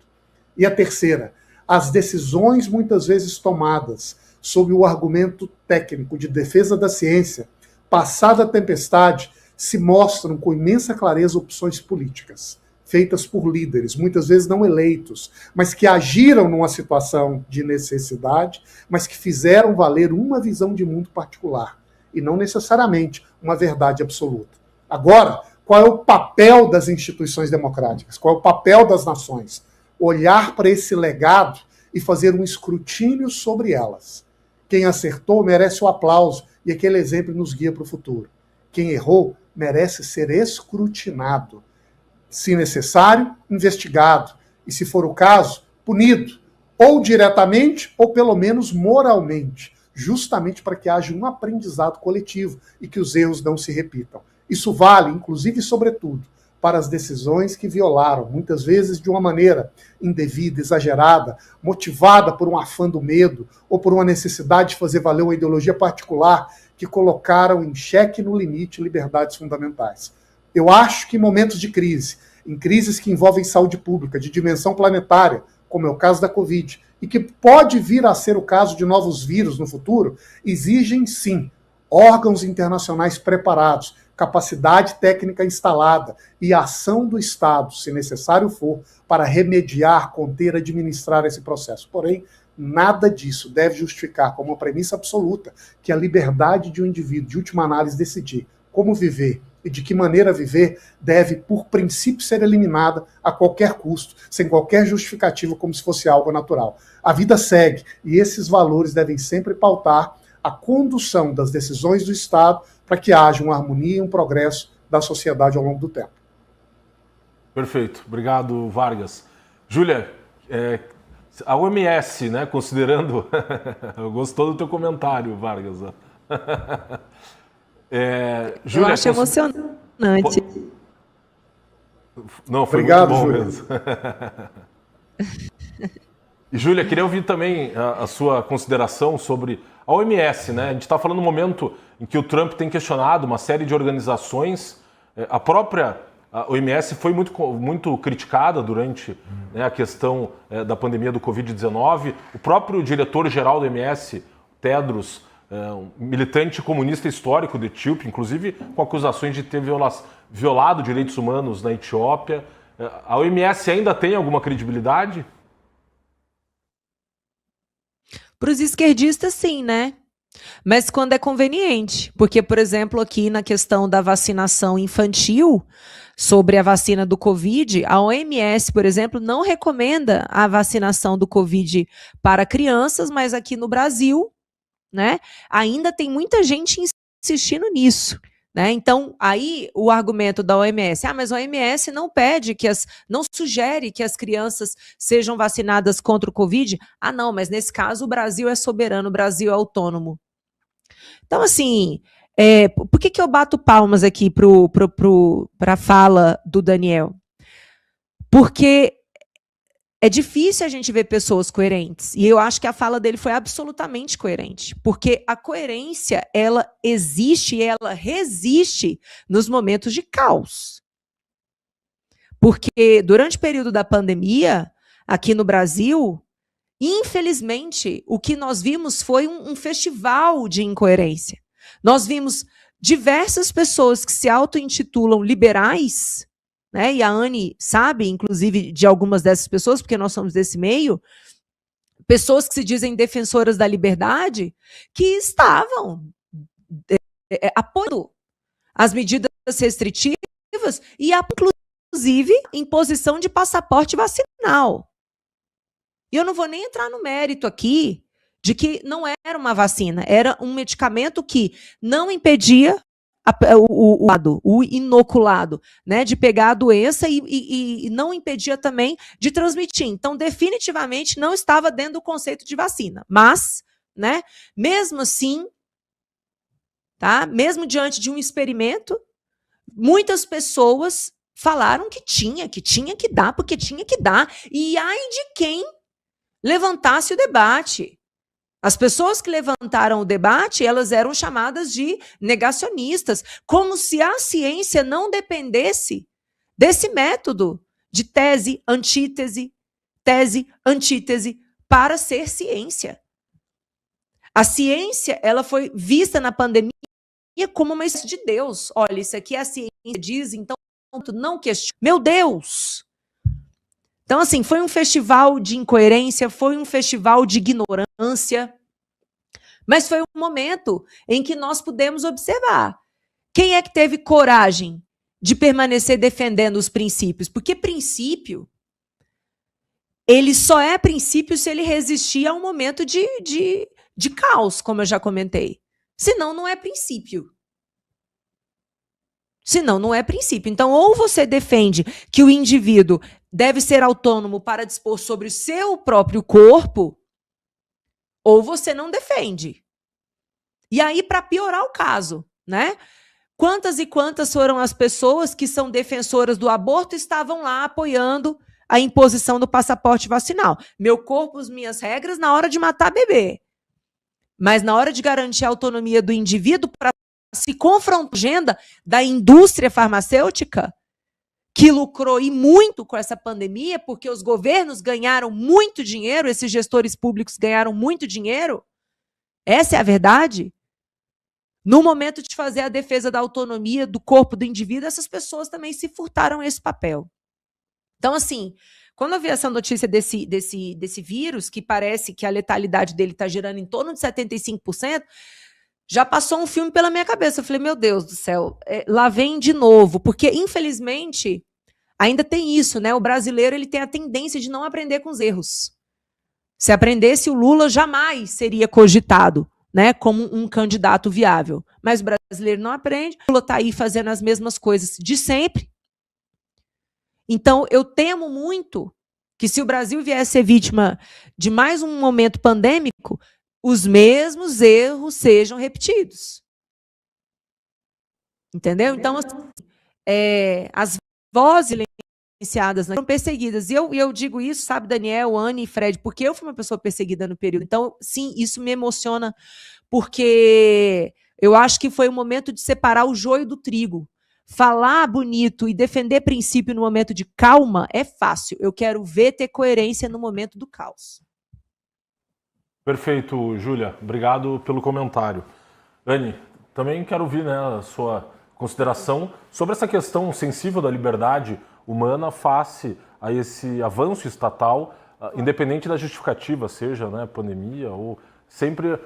E a terceira, as decisões muitas vezes tomadas sob o argumento técnico de defesa da ciência, passada a tempestade, se mostram com imensa clareza opções políticas, feitas por líderes, muitas vezes não eleitos, mas que agiram numa situação de necessidade, mas que fizeram valer uma visão de mundo particular, e não necessariamente uma verdade absoluta. Agora, qual é o papel das instituições democráticas? Qual é o papel das nações? Olhar para esse legado e fazer um escrutínio sobre elas. Quem acertou merece o aplauso e aquele exemplo nos guia para o futuro. Quem errou merece ser escrutinado. Se necessário, investigado. E, se for o caso, punido. Ou diretamente, ou pelo menos moralmente. Justamente para que haja um aprendizado coletivo e que os erros não se repitam. Isso vale, inclusive e sobretudo, para as decisões que violaram, muitas vezes de uma maneira indevida, exagerada, motivada por um afã do medo ou por uma necessidade de fazer valer uma ideologia particular, que colocaram em xeque, no limite, liberdades fundamentais. Eu acho que em momentos de crise, em crises que envolvem saúde pública, de dimensão planetária, como é o caso da Covid, e que pode vir a ser o caso de novos vírus no futuro, exigem, sim, órgãos internacionais preparados, capacidade técnica instalada e ação do Estado, se necessário for, para remediar, conter, administrar esse processo. Porém, nada disso deve justificar como uma premissa absoluta que a liberdade de um indivíduo, de última análise, decidir como viver e de que maneira viver deve, por princípio, ser eliminada a qualquer custo, sem qualquer justificativa, como se fosse algo natural. A vida segue e esses valores devem sempre pautar a condução das decisões do Estado para que haja uma harmonia e um progresso da sociedade ao longo do tempo. Perfeito. Obrigado, Vargas. Júlia, a OMS, né, considerando... Eu gostou do teu comentário, Vargas. Júlia, eu acho emocionante. Não, foi obrigado, muito bom Júlia. mesmo. E, Júlia, queria ouvir também a sua consideração sobre a OMS, né? A gente está falando no momento em que o Trump tem questionado uma série de organizações. A própria OMS foi muito criticada durante, né, a questão da pandemia do Covid-19. O próprio diretor-geral da OMS, Tedros, um militante comunista histórico da Etiópia, inclusive com acusações de ter violado direitos humanos na Etiópia. A OMS ainda tem alguma credibilidade? Para os esquerdistas, sim, né? Mas quando é conveniente, porque, por exemplo, aqui na questão da vacinação infantil, sobre a vacina do Covid, a OMS, por exemplo, não recomenda a vacinação do Covid para crianças, mas aqui no Brasil, né, ainda tem muita gente insistindo nisso. Né? Então, aí o argumento da OMS, mas a OMS não pede não sugere que as crianças sejam vacinadas contra o Covid. Não, mas nesse caso o Brasil é soberano, o Brasil é autônomo. Então, assim, por que eu bato palmas aqui para a fala do Daniel? Porque é difícil a gente ver pessoas coerentes. E eu acho que a fala dele foi absolutamente coerente. Porque a coerência, ela existe e ela resiste nos momentos de caos. Porque durante o período da pandemia, aqui no Brasil, infelizmente, o que nós vimos foi um festival de incoerência. Nós vimos diversas pessoas que se auto-intitulam liberais, né? E a Anne sabe, inclusive, de algumas dessas pessoas, porque nós somos desse meio, pessoas que se dizem defensoras da liberdade, que estavam apoiando as medidas restritivas e, inclusive, imposição de passaporte vacinal. E eu não vou nem entrar no mérito aqui de que não era uma vacina, era um medicamento que não impedia o inoculado, né, de pegar a doença e não impedia também de transmitir. Então, definitivamente não estava dentro do conceito de vacina. Mas, né, mesmo assim, tá, mesmo diante de um experimento, muitas pessoas falaram que tinha que dar, porque tinha que dar. E ai de quem levantasse o debate. As pessoas que levantaram o debate, elas eram chamadas de negacionistas, como se a ciência não dependesse desse método de tese, antítese, para ser ciência. A ciência, ela foi vista na pandemia como uma espécie de Deus. Olha, isso aqui a ciência diz, então não questione. Meu Deus! Então, assim, foi um festival de incoerência, foi um festival de ignorância, mas foi um momento em que nós pudemos observar quem é que teve coragem de permanecer defendendo os princípios, porque princípio, ele só é princípio se ele resistir a um momento de caos, como eu já comentei. Senão, não é princípio. Senão, não é princípio. Então, ou você defende que o indivíduo deve ser autônomo para dispor sobre o seu próprio corpo, ou você não defende. E aí, para piorar o caso, né? Quantas e quantas foram as pessoas que são defensoras do aborto e estavam lá apoiando a imposição do passaporte vacinal? Meu corpo, as minhas regras na hora de matar bebê. Mas na hora de garantir a autonomia do indivíduo para se confrontar com a agenda da indústria farmacêutica, que lucrou e muito com essa pandemia, porque os governos ganharam muito dinheiro, esses gestores públicos ganharam muito dinheiro. Essa é a verdade. No momento de fazer a defesa da autonomia do corpo do indivíduo, essas pessoas também se furtaram esse papel. Então, assim, quando eu vi essa notícia desse vírus, que parece que a letalidade dele está girando em torno de 75%, já passou um filme pela minha cabeça. Eu falei, meu Deus do céu, lá vem de novo. Porque, infelizmente, ainda tem isso, né? O brasileiro ele tem a tendência de não aprender com os erros. Se aprendesse, o Lula jamais seria cogitado, né, como um candidato viável. Mas o brasileiro não aprende. O Lula está aí fazendo as mesmas coisas de sempre. Então, eu temo muito que se o Brasil vier a ser vítima de mais um momento pandêmico, os mesmos erros sejam repetidos. Entendeu? Então, assim, as vozes silenciadas foram perseguidas. E eu digo isso, sabe, Daniel, Anne e Fred, porque eu fui uma pessoa perseguida no período. Então, sim, isso me emociona, porque eu acho que foi o momento de separar o joio do trigo. Falar bonito e defender princípio no momento de calma é fácil. Eu quero ver ter coerência no momento do caos. Perfeito, Júlia. Obrigado pelo comentário. Anne, também quero ouvir, né, a sua consideração sobre essa questão sensível da liberdade humana face a esse avanço estatal independente da justificativa, seja, né, pandemia ou... Sempre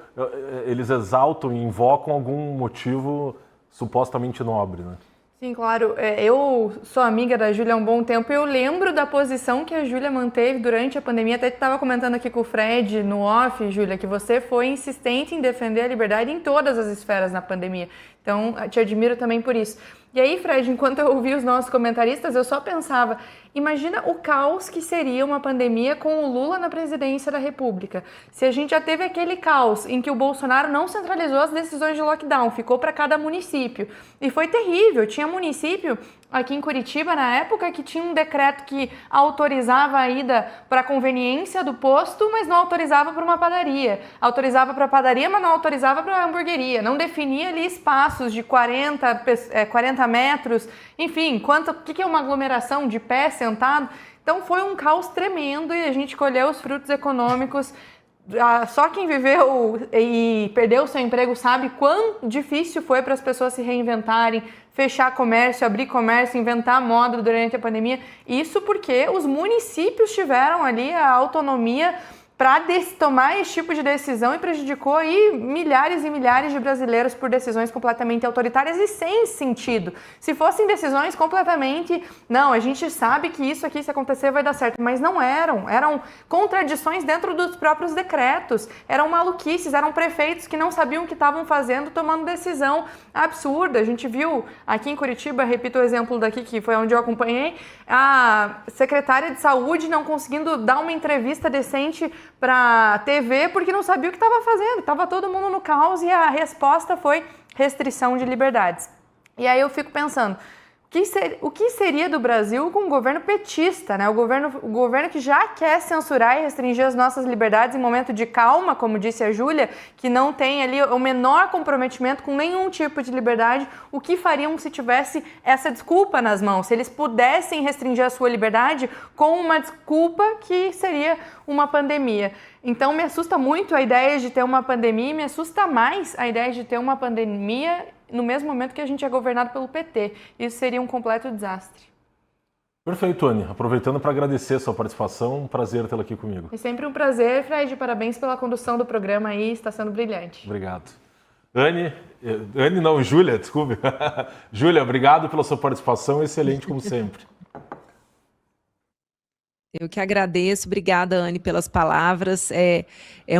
eles exaltam e invocam algum motivo supostamente nobre, né? Sim, claro. Eu sou amiga da Júlia há um bom tempo e eu lembro da posição que a Júlia manteve durante a pandemia. Até estava comentando aqui com o Fred no off, Júlia, que você foi insistente em defender a liberdade em todas as esferas na pandemia. Então, te admiro também por isso. E aí, Fred, enquanto eu ouvi os nossos comentaristas, eu só pensava, imagina o caos que seria uma pandemia com o Lula na presidência da República. Se a gente já teve aquele caos em que o Bolsonaro não centralizou as decisões de lockdown, ficou para cada município. E foi terrível. Tinha município aqui em Curitiba, na época, que tinha um decreto que autorizava a ida para conveniência do posto, mas não autorizava para uma padaria. Autorizava para a padaria, mas não autorizava para a hamburgueria. Não definia ali espaços de 40 metros, enfim, o que é uma aglomeração de pé, sentado. Então foi um caos tremendo e a gente colheu os frutos econômicos. Só quem viveu e perdeu seu emprego sabe quão difícil foi para as pessoas se reinventarem, fechar comércio, abrir comércio, inventar moda durante a pandemia. Isso porque os municípios tiveram ali a autonomia para tomar esse tipo de decisão e prejudicou aí milhares e milhares de brasileiros por decisões completamente autoritárias e sem sentido. Se fossem decisões completamente, não, a gente sabe que isso aqui, se acontecer, vai dar certo, mas não eram contradições dentro dos próprios decretos, eram maluquices, eram prefeitos que não sabiam o que estavam fazendo, tomando decisão absurda. A gente viu aqui em Curitiba, repito o exemplo daqui, que foi onde eu acompanhei, a secretária de saúde não conseguindo dar uma entrevista decente para a TV porque não sabia o que estava fazendo, estava todo mundo no caos e a resposta foi restrição de liberdades. E aí eu fico pensando, o que seria do Brasil com um governo petista, né? O governo que já quer censurar e restringir as nossas liberdades em momento de calma, como disse a Júlia, que não tem ali o menor comprometimento com nenhum tipo de liberdade. O que fariam se tivesse essa desculpa nas mãos? Se eles pudessem restringir a sua liberdade com uma desculpa que seria uma pandemia. Então me assusta muito a ideia de ter uma pandemia e me assusta mais a ideia de ter uma pandemia no mesmo momento que a gente é governado pelo PT. Isso seria um completo desastre. Perfeito, Anne. Aproveitando para agradecer a sua participação, um prazer tê-la aqui comigo. É sempre um prazer, Fred. Parabéns pela condução do programa aí, está sendo brilhante. Obrigado. Anne não, Júlia, desculpe. Júlia, obrigado pela sua participação, excelente como sempre. Eu que agradeço, obrigada, Anne, pelas palavras. É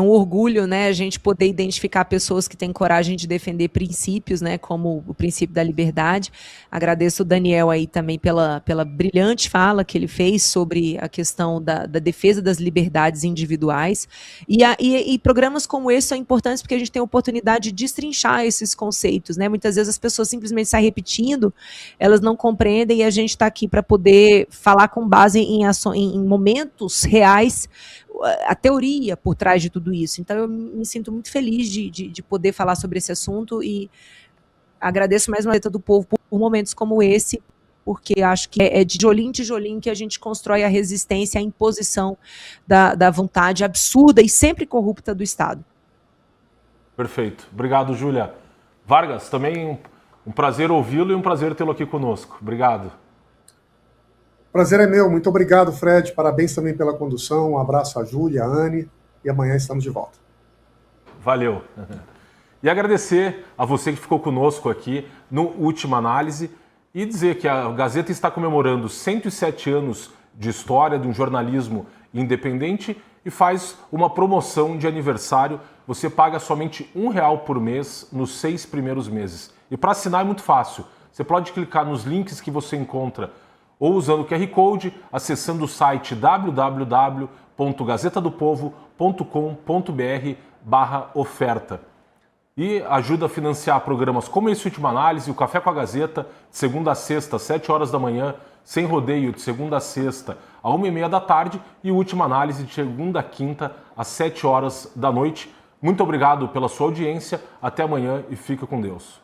um orgulho, né, a gente poder identificar pessoas que têm coragem de defender princípios, né, como o princípio da liberdade. Agradeço o Daniel aí também pela brilhante fala que ele fez sobre a questão da defesa das liberdades individuais. E programas como esse são importantes porque a gente tem a oportunidade de destrinchar esses conceitos, né? Muitas vezes as pessoas simplesmente saem repetindo, elas não compreendem e a gente está aqui para poder falar com base em momentos reais, a teoria por trás de tudo isso. Então eu me sinto muito feliz de poder falar sobre esse assunto e agradeço mais uma vez do povo por momentos como esse, porque acho que é de tijolinho em tijolinho que a gente constrói a resistência à imposição da vontade absurda e sempre corrupta do Estado. Perfeito. Obrigado, Júlia. Vargas, também um prazer ouvi-lo e um prazer tê-lo aqui conosco. Obrigado. Prazer é meu. Muito obrigado, Fred. Parabéns também pela condução. Um abraço a Júlia, a Anne. E amanhã estamos de volta. Valeu. E agradecer a você que ficou conosco aqui no Última Análise e dizer que a Gazeta está comemorando 107 anos de história de um jornalismo independente e faz uma promoção de aniversário. Você paga somente R$1 por mês nos 6 primeiros meses. E para assinar é muito fácil. Você pode clicar nos links que você encontra ou usando o QR Code, acessando o site www.gazetadopovo.com.br/oferta. E ajuda a financiar programas como esse Última Análise, o Café com a Gazeta, de segunda a sexta, às 7 horas da manhã, sem rodeio, de segunda a sexta, à 1h30 da tarde, e o Última Análise, de segunda a quinta, às 7 horas da noite. Muito obrigado pela sua audiência, até amanhã e fica com Deus.